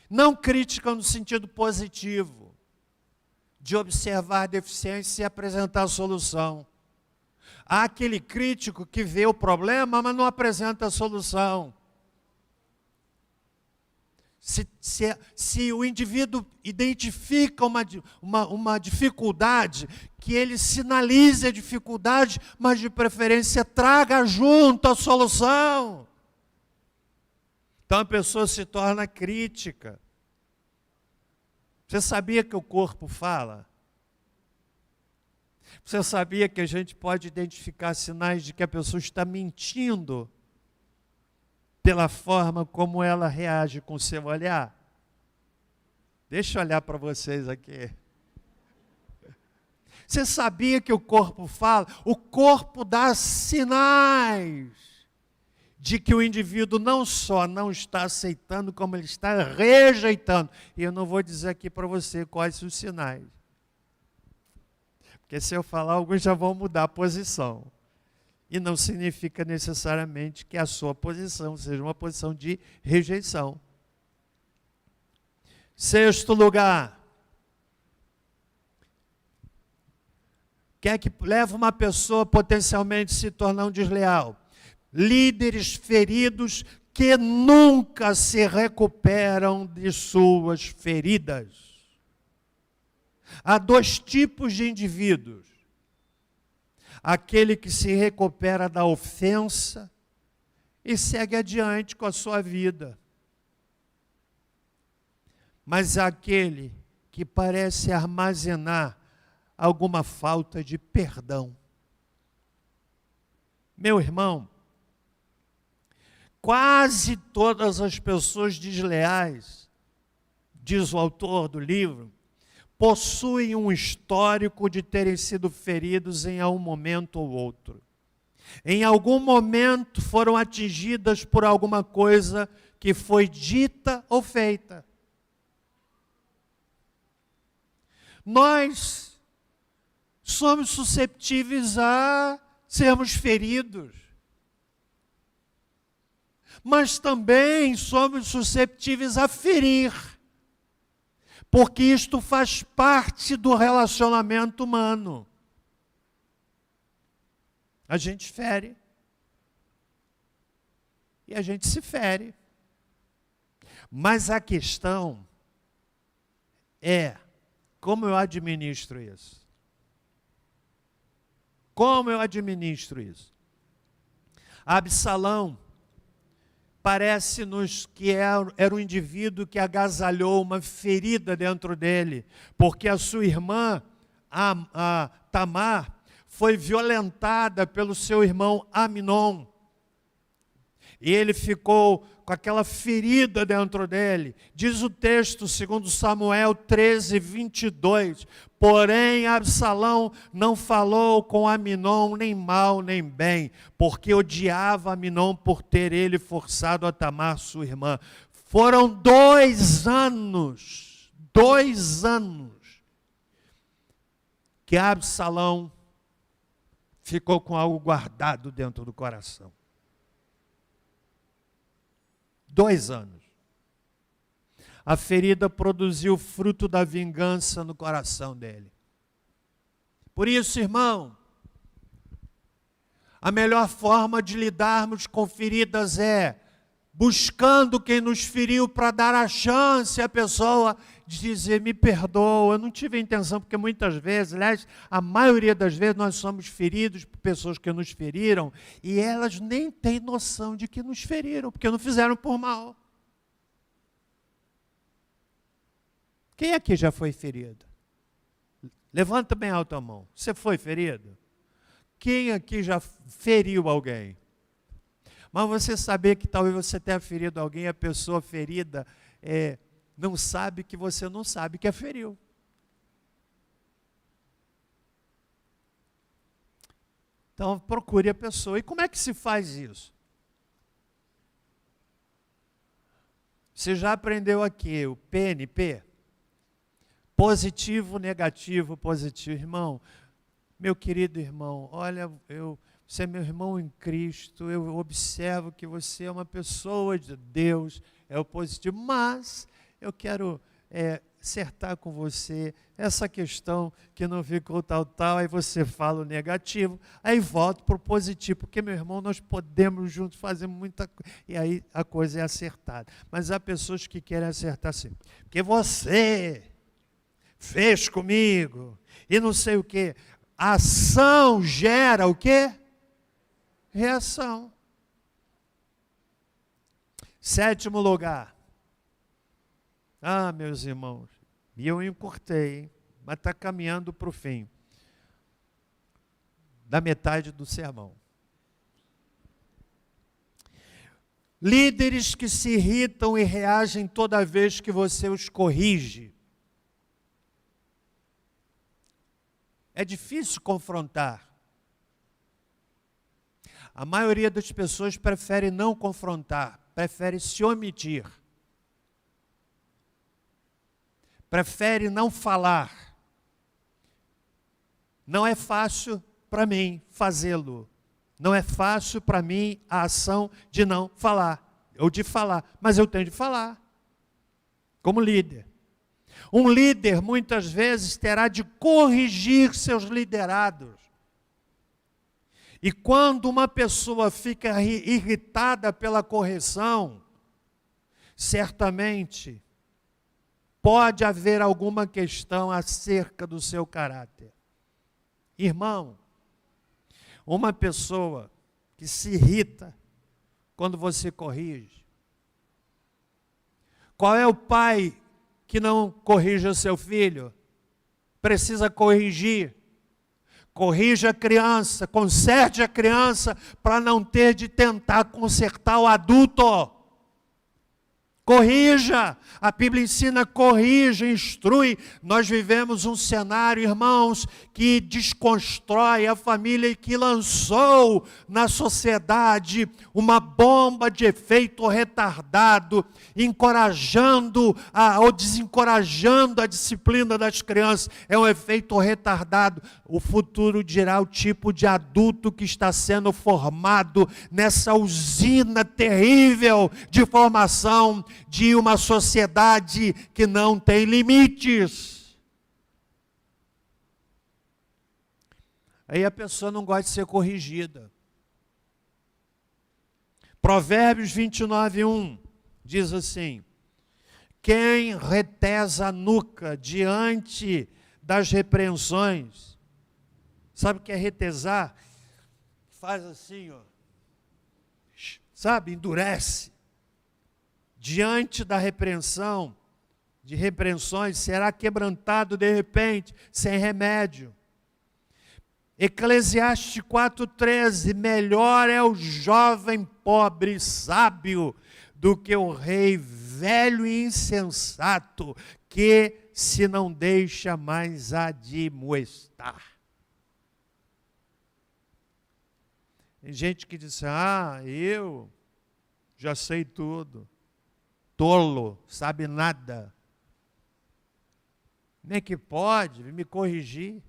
Não crítica no sentido positivo, de observar a deficiência e apresentar a solução. Há aquele crítico que vê o problema, mas não apresenta a solução. Se o indivíduo identifica uma dificuldade, que ele sinalize a dificuldade, mas de preferência traga junto a solução. Então a pessoa se torna crítica. Você sabia que o corpo fala? Você sabia que a gente pode identificar sinais de que a pessoa está mentindo pela forma como ela reage com o seu olhar? Deixa eu olhar para vocês aqui. Você sabia que o corpo fala? O corpo dá sinais de que o indivíduo não só não está aceitando, como ele está rejeitando. E eu não vou dizer aqui para você quais os sinais. Porque se eu falar, alguns já vão mudar a posição. E não significa necessariamente que a sua posição seja uma posição de rejeição. Sexto lugar. O que é que leva uma pessoa potencialmente a se tornar um desleal? Líderes feridos que nunca se recuperam de suas feridas. Há dois tipos de indivíduos: aquele que se recupera da ofensa e segue adiante com a sua vida. Mas há aquele que parece armazenar alguma falta de perdão. Meu irmão, quase todas as pessoas desleais, diz o autor do livro, possuem um histórico de terem sido feridos em algum momento ou outro. Em algum momento foram atingidas por alguma coisa que foi dita ou feita. Nós somos susceptíveis a sermos feridos. Mas também somos susceptíveis a ferir. Porque isto faz parte do relacionamento humano. A gente fere. E a gente se fere. Mas a questão é como eu administro isso. Como eu administro isso? Absalão parece-nos que era um indivíduo que agasalhou uma ferida dentro dele, porque a sua irmã, a Tamar, foi violentada pelo seu irmão Amnon. E ele ficou com aquela ferida dentro dele. Diz o texto, segundo Samuel 13, 22, porém Absalão não falou com Amnon nem mal nem bem, porque odiava Amnon por ter ele forçado a Tamar, sua irmã. Foram 2 anos, que Absalão ficou com algo guardado dentro do coração. 2 anos. A ferida produziu fruto da vingança no coração dele. Por isso, irmão, a melhor forma de lidarmos com feridas é buscando quem nos feriu para dar a chance à pessoa de dizer, me perdoa, eu não tive a intenção, porque muitas vezes, aliás, a maioria das vezes nós somos feridos por pessoas que nos feriram e elas nem têm noção de que nos feriram, porque não fizeram por mal. Quem aqui já foi ferido? Levanta bem alto a mão. Você foi ferido? Quem aqui já feriu alguém? Mas você saber que talvez você tenha ferido alguém, a pessoa ferida não sabe que você não sabe que a feriu. Então procure a pessoa. E como é que se faz isso? Você já aprendeu aqui o PNP? Positivo, negativo, positivo. Irmão, meu querido irmão, olha, você é meu irmão em Cristo, eu observo que você é uma pessoa de Deus, é o positivo, mas eu quero acertar com você essa questão que não ficou tal, aí você fala o negativo, aí volto para o positivo, porque, meu irmão, nós podemos juntos fazer muita coisa, e aí a coisa é acertada. Mas há pessoas que querem acertar assim, porque você fez comigo, e não sei o quê. Ação gera o quê? Reação. 7º lugar. Meus irmãos, e eu encurtei, hein? Mas está caminhando para o fim da metade do sermão. Líderes que se irritam e reagem toda vez que você os corrige. É difícil confrontar. A maioria das pessoas prefere não confrontar, prefere se omitir. Prefere não falar. Não é fácil para mim fazê-lo. Não é fácil para mim a ação de não falar, ou de falar, mas eu tenho de falar, como líder. Um líder, muitas vezes, terá de corrigir seus liderados. E quando uma pessoa fica irritada pela correção, certamente pode haver alguma questão acerca do seu caráter. Irmão, uma pessoa que se irrita quando você corrige, qual é o pai que não corrija seu filho? Precisa corrigir. Corrija a criança, conserte a criança para não ter de tentar consertar o adulto. Corrija, a Bíblia ensina, corrija, instrui. Nós vivemos um cenário, irmãos, que desconstrói a família e que lançou na sociedade uma bomba de efeito retardado, encorajando ou desencorajando a disciplina das crianças. É um efeito retardado. O futuro dirá o tipo de adulto que está sendo formado nessa usina terrível de formação de uma sociedade que não tem limites. Aí a pessoa não gosta de ser corrigida. Provérbios 29:1 diz assim: quem retesa a nuca diante das repreensões, sabe o que é retesar? Faz assim, ó, sabe, endurece. Diante da repreensão, de repreensões, será quebrantado de repente, sem remédio. Eclesiastes 4,13, melhor é o jovem pobre e sábio do que o rei velho e insensato, que se não deixa mais admoestar. Tem gente que diz, eu já sei tudo. Tolo, sabe nada. Nem que pode me corrigir.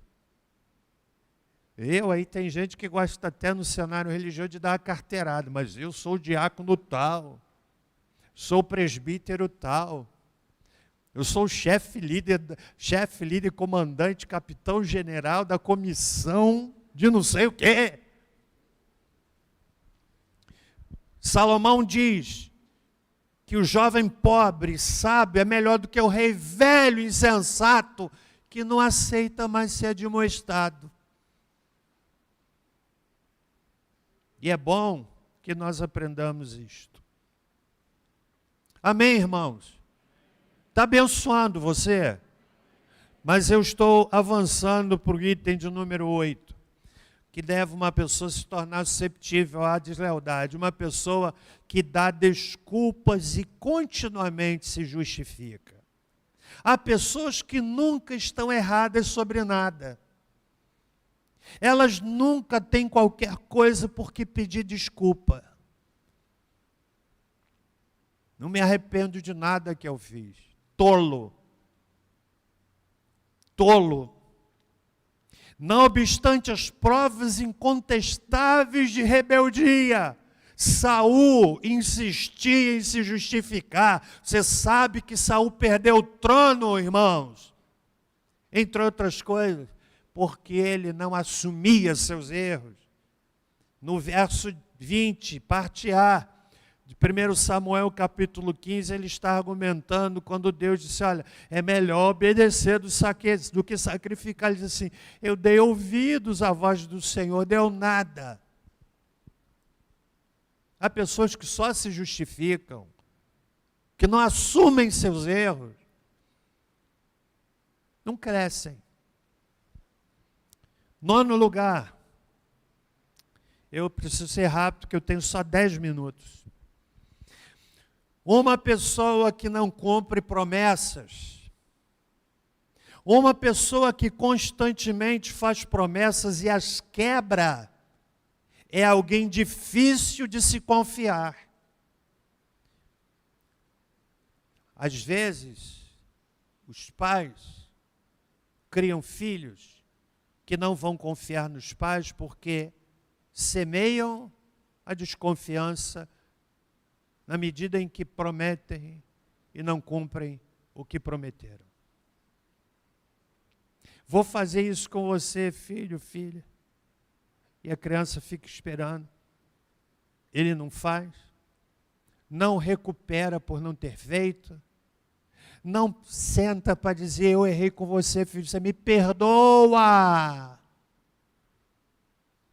Aí tem gente que gosta até no cenário religioso de dar uma carteirada, mas eu sou o diácono tal, sou o presbítero tal, eu sou o chefe líder, comandante, capitão general da comissão de não sei o quê. Salomão diz que o jovem pobre, sábio, é melhor do que o rei velho, insensato, que não aceita mais ser admoestado. E é bom que nós aprendamos isto. Amém, irmãos? Está abençoando você? Mas eu estou avançando para o item de número 8. Que deve uma pessoa se tornar susceptível à deslealdade, uma pessoa que dá desculpas e continuamente se justifica. Há pessoas que nunca estão erradas sobre nada. Elas nunca têm qualquer coisa por que pedir desculpa. Não me arrependo de nada que eu fiz. Tolo. Tolo. Não obstante as provas incontestáveis de rebeldia, Saul insistia em se justificar. Você sabe que Saul perdeu o trono, irmãos, entre outras coisas, porque ele não assumia seus erros. No verso 20, parte A, de 1 Samuel capítulo 15, ele está argumentando quando Deus disse, olha, é melhor obedecer do que sacrificar. Ele diz assim, eu dei ouvidos à voz do Senhor, deu nada. Há pessoas que só se justificam, que não assumem seus erros, não crescem. 9º lugar, eu preciso ser rápido, porque eu tenho só 10 minutos. Uma pessoa que não cumpre promessas, uma pessoa que constantemente faz promessas e as quebra, é alguém difícil de se confiar. Às vezes, os pais criam filhos que não vão confiar nos pais porque semeiam a desconfiança na medida em que prometem e não cumprem o que prometeram. Vou fazer isso com você, filho, filha. E a criança fica esperando. Ele não faz. Não recupera por não ter feito. Não senta para dizer, eu errei com você, filho, você me perdoa.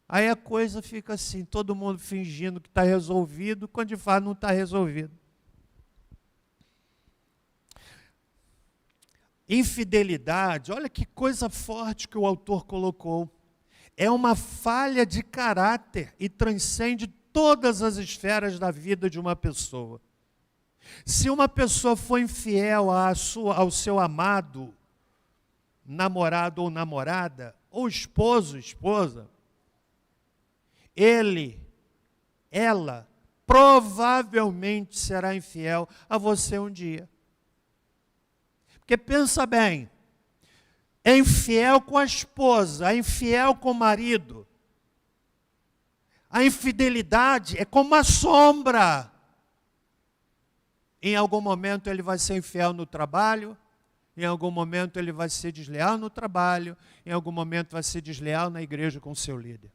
Aí a coisa fica assim, todo mundo fingindo que está resolvido, quando de fato não está resolvido. Infidelidade, olha que coisa forte que o autor colocou. É uma falha de caráter e transcende todas as esferas da vida de uma pessoa. Se uma pessoa for infiel ao seu amado, namorado ou namorada, ou esposo, esposa, ela, provavelmente será infiel a você um dia. Porque pensa bem, é infiel com a esposa, é infiel com o marido. A infidelidade é como uma sombra. Em algum momento ele vai ser infiel no trabalho, em algum momento ele vai ser desleal no trabalho, em algum momento vai ser desleal na igreja com o seu líder.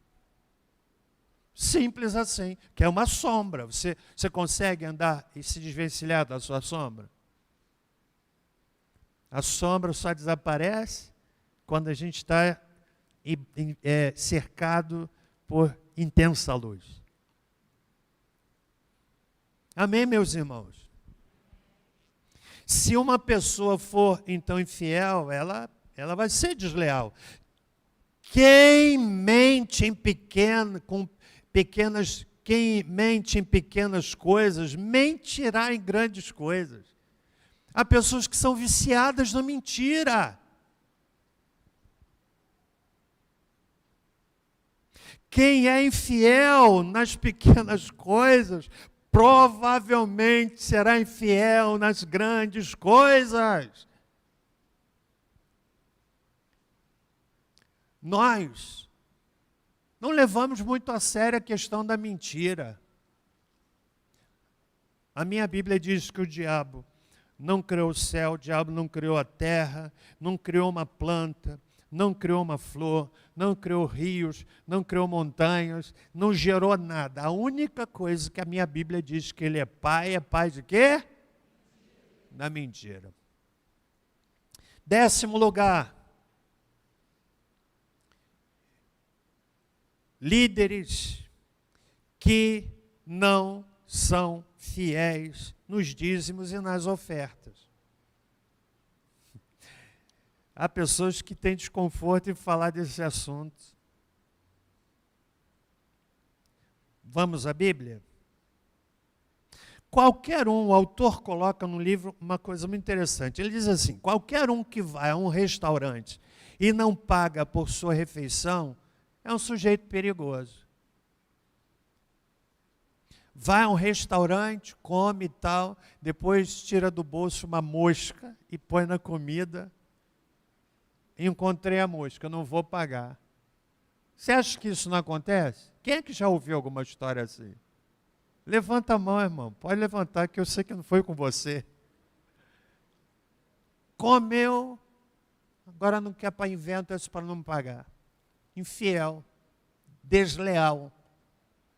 Simples assim, que é uma sombra. Você consegue andar e se desvencilhar da sua sombra? A sombra só desaparece quando a gente está cercado por intensa luz. Amém, meus irmãos? Se uma pessoa for, então, infiel, ela vai ser desleal. Quem mente em pequenas coisas, mentirá em grandes coisas. Há pessoas que são viciadas na mentira. Quem é infiel nas pequenas coisas, provavelmente será infiel nas grandes coisas. Nós não levamos muito a sério a questão da mentira. A minha Bíblia diz que o diabo não criou o céu, o diabo não criou a terra, não criou uma planta, não criou uma flor, não criou rios, não criou montanhas, não gerou nada. A única coisa que a minha Bíblia diz que ele é pai de quê? Da mentira. 10º lugar. Líderes que não são fiéis nos dízimos e nas ofertas. Há pessoas que têm desconforto em falar desse assunto. Vamos à Bíblia? Qualquer um, o autor coloca no livro uma coisa muito interessante. Ele diz assim: qualquer um que vai a um restaurante e não paga por sua refeição é um sujeito perigoso. Vai a um restaurante, come e tal, depois tira do bolso uma mosca e põe na comida. Encontrei a mosca, não vou pagar. Você acha que isso não acontece? Quem é que já ouviu alguma história assim? Levanta a mão, irmão. Pode levantar, que eu sei que não foi com você. Comeu, agora não quer para invento isso para não pagar. Infiel, desleal.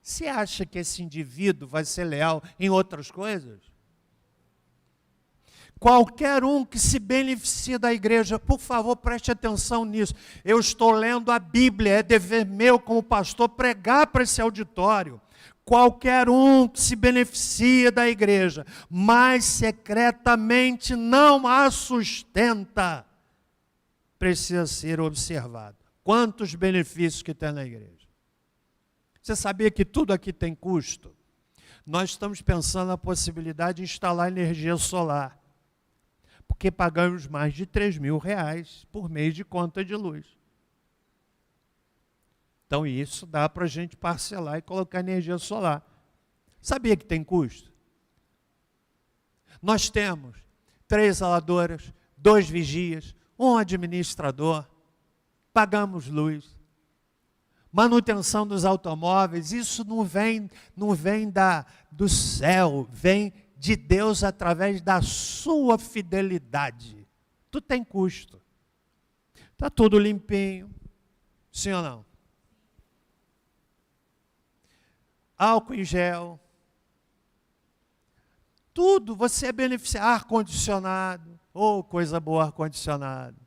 Você acha que esse indivíduo vai ser leal em outras coisas? Qualquer um que se beneficie da igreja, por favor, preste atenção nisso. Eu estou lendo a Bíblia, é dever meu como pastor pregar para esse auditório. Qualquer um que se beneficie da igreja, mas secretamente não a sustenta, precisa ser observado. Quantos benefícios que tem na igreja? Você sabia que tudo aqui tem custo? Nós estamos pensando na possibilidade de instalar energia solar, porque pagamos mais de R$3.000 por mês de conta de luz. Então isso dá para a gente parcelar e colocar energia solar. Sabia que tem custo? Nós temos 3 zeladoras, 2 vigias, 1 administrador, pagamos luz, manutenção dos automóveis. Isso não vem do céu, vem de Deus através da sua fidelidade. Tudo tem custo. Está tudo limpinho, sim ou não? Álcool em gel, tudo, você é beneficiado. Ar-condicionado, coisa boa, ar-condicionado.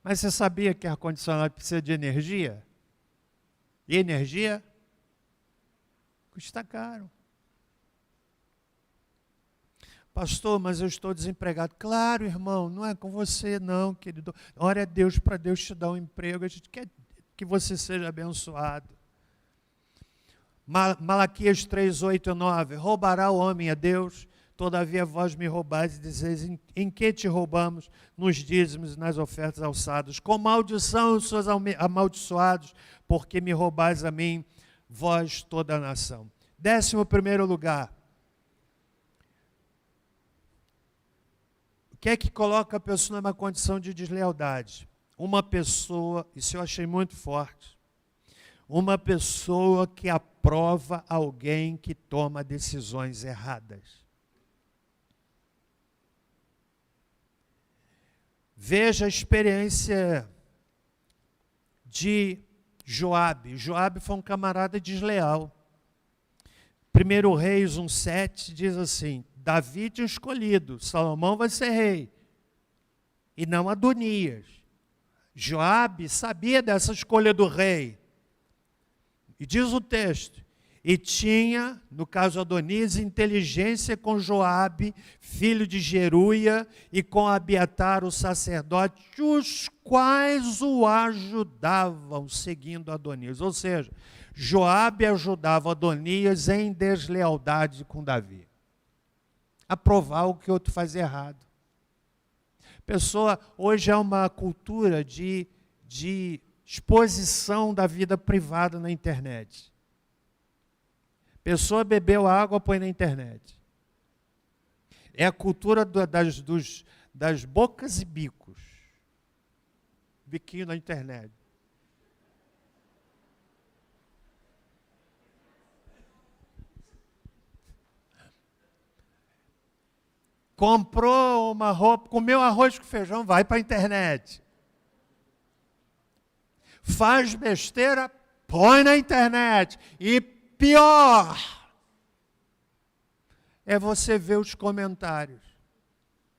Mas você sabia que ar-condicionado precisa de energia? E energia custa caro. Pastor, mas eu estou desempregado. Claro, irmão, não é com você não, querido. Ore a Deus para Deus te dar um emprego. A gente quer que você seja abençoado. Malaquias 3, 8 e 9. Roubará o homem a Deus? Todavia vós me roubais e dizeis, em que te roubamos? Nos dízimos e nas ofertas alçadas. Com maldição sois amaldiçoados, porque me roubais a mim, vós toda a nação. 11º lugar. O que é que coloca a pessoa numa condição de deslealdade? Uma pessoa, isso eu achei muito forte, uma pessoa que aprova alguém que toma decisões erradas. Veja a experiência de Joabe. Joabe foi um camarada desleal. 1 Reis 1,7 diz assim, Davi tinha escolhido, Salomão vai ser rei, e não Adonias. Joabe sabia dessa escolha do rei. E diz o texto, e tinha, no caso Adonias, inteligência com Joabe, filho de Jeruia, e com Abiatar, o sacerdote, os quais o ajudavam, seguindo Adonias. Ou seja, Joabe ajudava Adonias em deslealdade com Davi. Aprovar o que o outro faz errado. Pessoa, hoje é uma cultura de exposição da vida privada na internet. Pessoa bebeu água, põe na internet. É a cultura das bocas e bicos. Biquinho na internet. Comprou uma roupa, comeu arroz com feijão, vai para a internet. Faz besteira, põe na internet. E pior é você ver os comentários.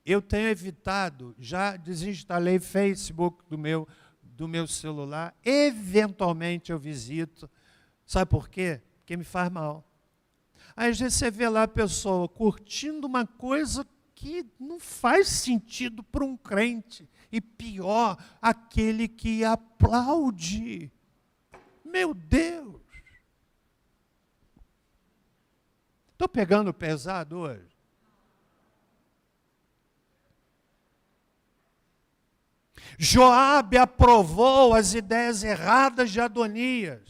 Eu tenho evitado, já desinstalei Facebook do meu celular, eventualmente eu visito. Sabe por quê? Porque me faz mal. Aí às vezes você vê lá a pessoa curtindo uma coisa que não faz sentido para um crente. E pior, aquele que aplaude. Meu Deus! Estou pegando pesado hoje? Joabe aprovou as ideias erradas de Adonias.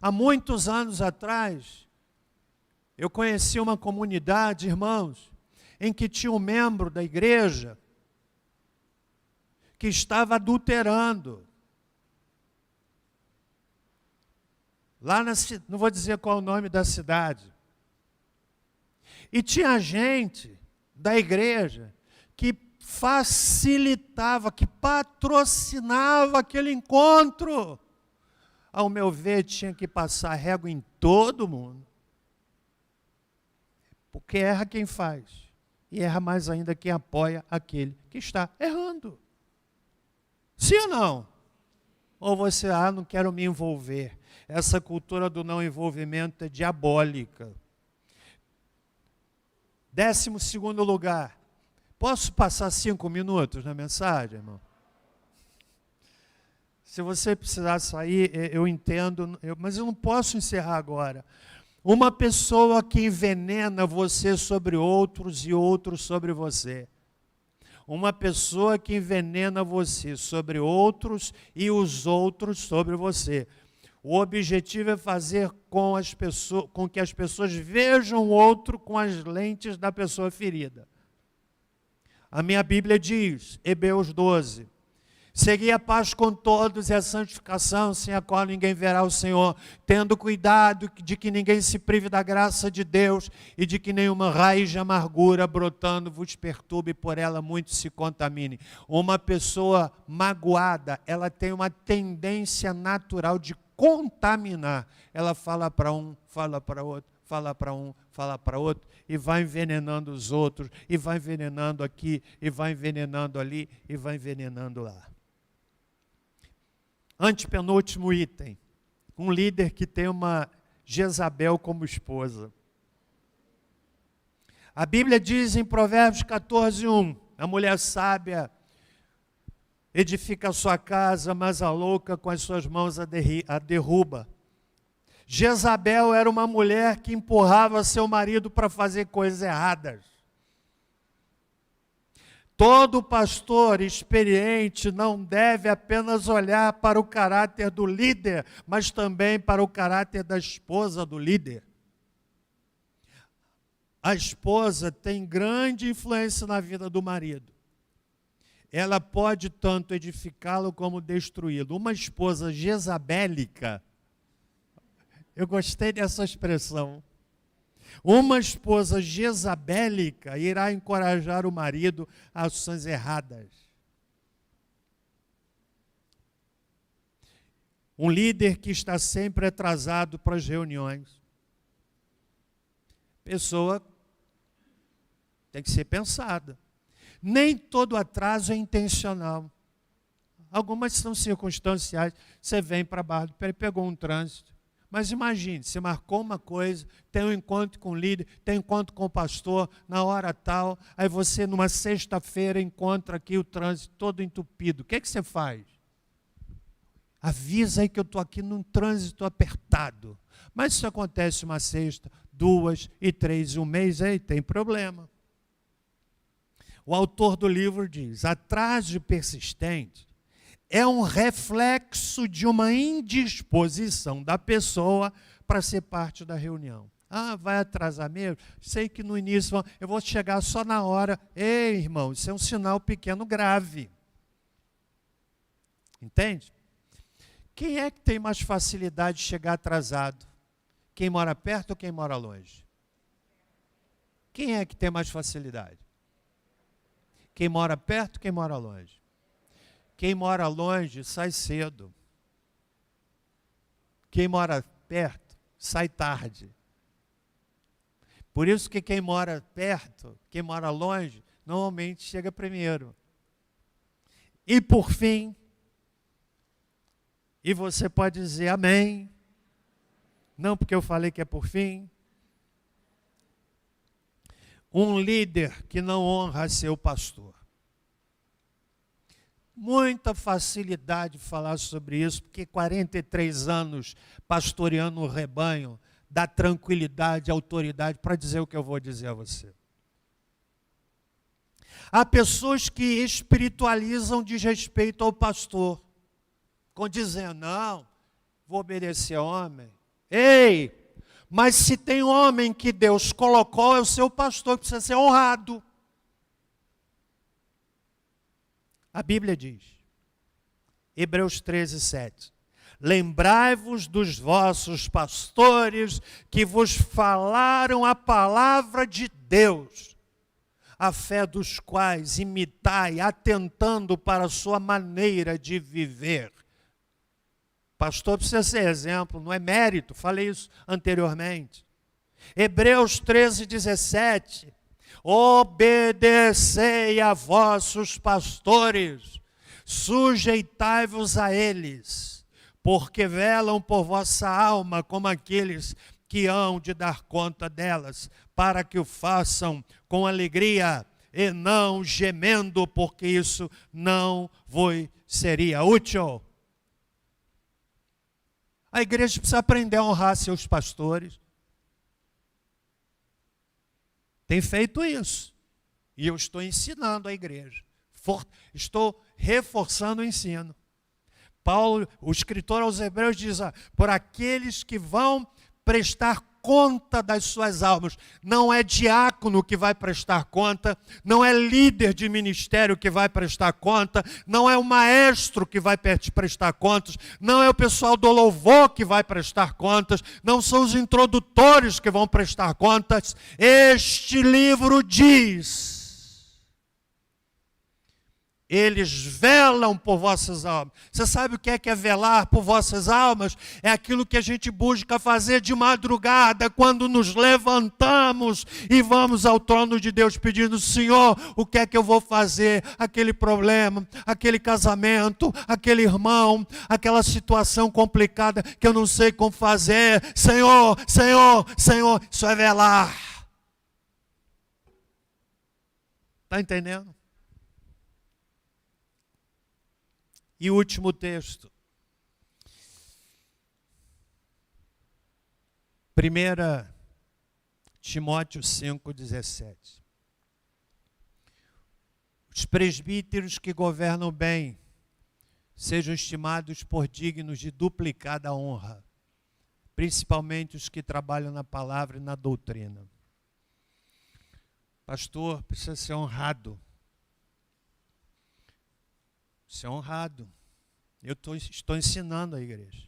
Há muitos anos atrás, eu conheci uma comunidade, irmãos, em que tinha um membro da igreja que estava adulterando. Lá não vou dizer qual é o nome da cidade. E tinha gente da igreja que facilitava, que patrocinava aquele encontro. Ao meu ver, tinha que passar régua em todo mundo. Porque erra quem faz. E erra mais ainda quem apoia aquele que está errando. Sim ou não? Ou você, não quero me envolver. Essa cultura do não envolvimento é diabólica. 12º lugar. Posso passar 5 minutos na mensagem, irmão? Se você precisar sair, eu entendo, mas eu não posso encerrar agora. Uma pessoa que envenena você sobre outros e outros sobre você. Uma pessoa que envenena você sobre outros e os outros sobre você. O objetivo é fazer com que as pessoas vejam o outro com as lentes da pessoa ferida. A minha Bíblia diz, Hebreus 12, segui a paz com todos e a santificação, sem a qual ninguém verá o Senhor, tendo cuidado de que ninguém se prive da graça de Deus e de que nenhuma raiz de amargura brotando vos perturbe, por ela muito se contamine. Uma pessoa magoada, ela tem uma tendência natural de contaminar. Ela fala para um, fala para outro, fala para um, fala para outro, e vai envenenando os outros, e vai envenenando aqui, e vai envenenando ali, e vai envenenando lá. Antepenúltimo item, um líder que tem uma Jezabel como esposa. A Bíblia diz em Provérbios 14:1, a mulher sábia edifica a sua casa, mas a louca com as suas mãos a derruba. Jezabel era uma mulher que empurrava seu marido para fazer coisas erradas. Todo pastor experiente não deve apenas olhar para o caráter do líder, mas também para o caráter da esposa do líder. A esposa tem grande influência na vida do marido. Ela pode tanto edificá-lo como destruí-lo. Uma esposa jezabélica, eu gostei dessa expressão. Uma esposa jezabélica irá encorajar o marido a ações erradas. Um líder que está sempre atrasado para as reuniões. Pessoa tem que ser pensada. Nem todo atraso é intencional. Algumas são circunstanciais. Você vem para Barra do Piraí, pegou um trânsito. Mas imagine, você marcou uma coisa, tem um encontro com o líder, tem um encontro com o pastor, na hora tal, aí você, numa sexta-feira, encontra aqui o trânsito todo entupido. O que você faz? Avisa aí que eu estou aqui num trânsito apertado. Mas isso acontece uma sexta, 2 e 3 e um mês, aí tem problema. O autor do livro diz: atraso persistente é um reflexo de uma indisposição da pessoa para ser parte da reunião. Ah, vai atrasar mesmo? Sei que no início eu vou chegar só na hora. Ei, irmão, isso é um sinal pequeno grave. Entende? Quem é que tem mais facilidade de chegar atrasado? Quem mora perto ou quem mora longe? Quem é que tem mais facilidade? Quem mora perto ou quem mora longe? Quem mora longe sai cedo. Quem mora perto sai tarde. Por isso que quem mora perto, quem mora longe, normalmente chega primeiro. E por fim, e você pode dizer amém, não porque eu falei que é por fim, um líder que não honra seu pastor. Muita facilidade de falar sobre isso, porque 43 anos pastoreando o rebanho dá tranquilidade e autoridade para dizer o que eu vou dizer a você. Há pessoas que espiritualizam desrespeito ao pastor, dizendo, não, vou obedecer ao homem. Ei, mas se tem homem que Deus colocou, é o seu pastor, que precisa ser honrado. A Bíblia diz, Hebreus 13, 7, lembrai-vos dos vossos pastores que vos falaram a palavra de Deus, a fé dos quais imitai, atentando para a sua maneira de viver. Pastor precisa ser exemplo, não é mérito, falei isso anteriormente. Hebreus 13, 17, obedecei a vossos pastores, sujeitai-vos a eles, porque velam por vossa alma como aqueles que hão de dar conta delas, para que o façam com alegria e não gemendo, porque isso não vos seria útil. A igreja precisa aprender a honrar seus pastores. Tem feito isso. E eu estou ensinando a igreja. Estou reforçando o ensino. Paulo, o escritor aos Hebreus, diz, por aqueles que vão prestar conta das suas almas. Não é diácono que vai prestar conta, não é líder de ministério que vai prestar conta, não é o maestro que vai prestar contas, não é o pessoal do louvor que vai prestar contas, não são os introdutores que vão prestar contas. Este livro diz: eles velam por vossas almas. Você sabe o que é velar por vossas almas? É aquilo que a gente busca fazer de madrugada, quando nos levantamos e vamos ao trono de Deus pedindo, Senhor, o que é que eu vou fazer? Aquele problema, aquele casamento, aquele irmão, aquela situação complicada que eu não sei como fazer. Senhor, Senhor, Senhor, isso é velar. Está entendendo? E o último texto. 1 Timóteo 5,17. Os presbíteros que governam bem sejam estimados por dignos de duplicada honra, principalmente os que trabalham na palavra e na doutrina. Pastor precisa ser honrado. Ser honrado. Eu estou ensinando a igreja.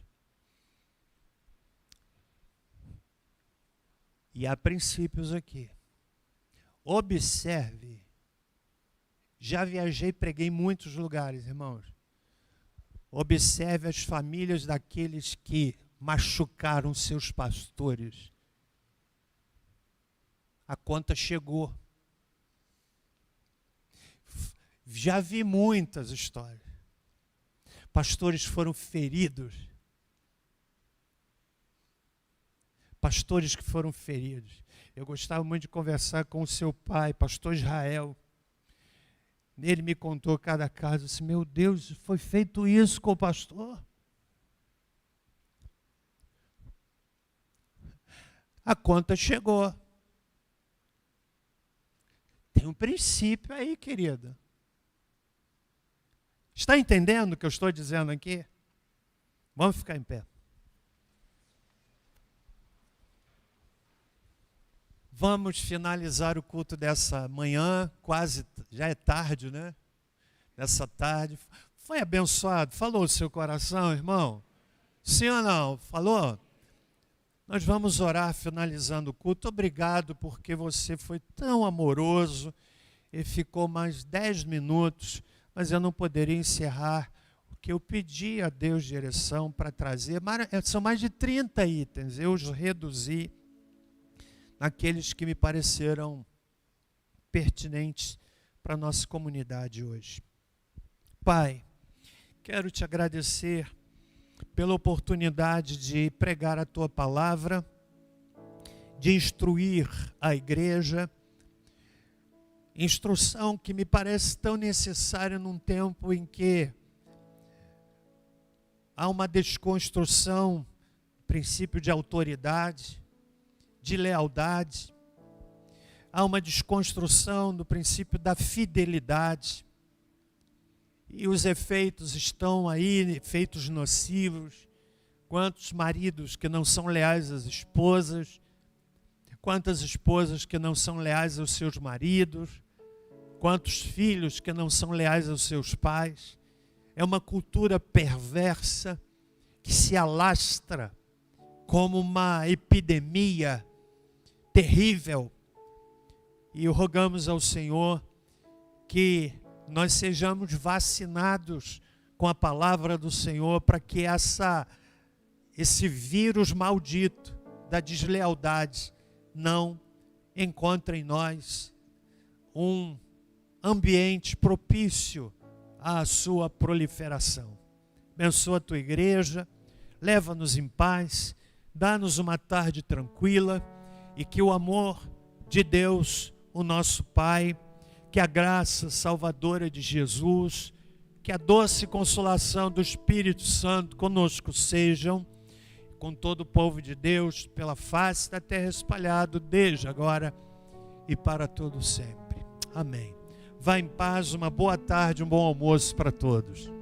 E há princípios aqui. Observe. Já viajei, preguei em muitos lugares, irmãos. Observe as famílias daqueles que machucaram seus pastores. A conta chegou. Já vi muitas histórias. Pastores foram feridos. Pastores que foram feridos. Eu gostava muito de conversar com o seu pai, pastor Israel. Ele me contou cada caso. Disse, meu Deus, foi feito isso com o pastor? A conta chegou. Tem um princípio aí, querida. Está entendendo o que eu estou dizendo aqui? Vamos ficar em pé. Vamos finalizar o culto dessa manhã, quase, já é tarde, né? Nessa tarde. Foi abençoado? Falou o seu coração, irmão? Sim ou não? Falou? Nós vamos orar finalizando o culto. Obrigado porque você foi tão amoroso e ficou mais 10 minutos, mas eu não poderia encerrar o que eu pedi a Deus direção para trazer. São mais de 30 itens, eu os reduzi naqueles que me pareceram pertinentes para a nossa comunidade hoje. Pai, quero te agradecer pela oportunidade de pregar a Tua palavra, de instruir a igreja, instrução que me parece tão necessária num tempo em que há uma desconstrução do princípio de autoridade, de lealdade, há uma desconstrução do princípio da fidelidade, e os efeitos estão aí, efeitos nocivos. Quantos maridos que não são leais às esposas, quantas esposas que não são leais aos seus maridos, quantos filhos que não são leais aos seus pais. É uma cultura perversa que se alastra como uma epidemia terrível. E rogamos ao Senhor que nós sejamos vacinados com a palavra do Senhor para que esse vírus maldito da deslealdade não encontre em nós um ambiente propício à sua proliferação. Abençoa a tua igreja, leva-nos em paz, dá-nos uma tarde tranquila e que o amor de Deus, o nosso Pai, que a graça salvadora de Jesus, que a doce consolação do Espírito Santo conosco sejam, com todo o povo de Deus, pela face da terra espalhado, desde agora e para todo sempre. Amém. Vá em paz, uma boa tarde, um bom almoço para todos.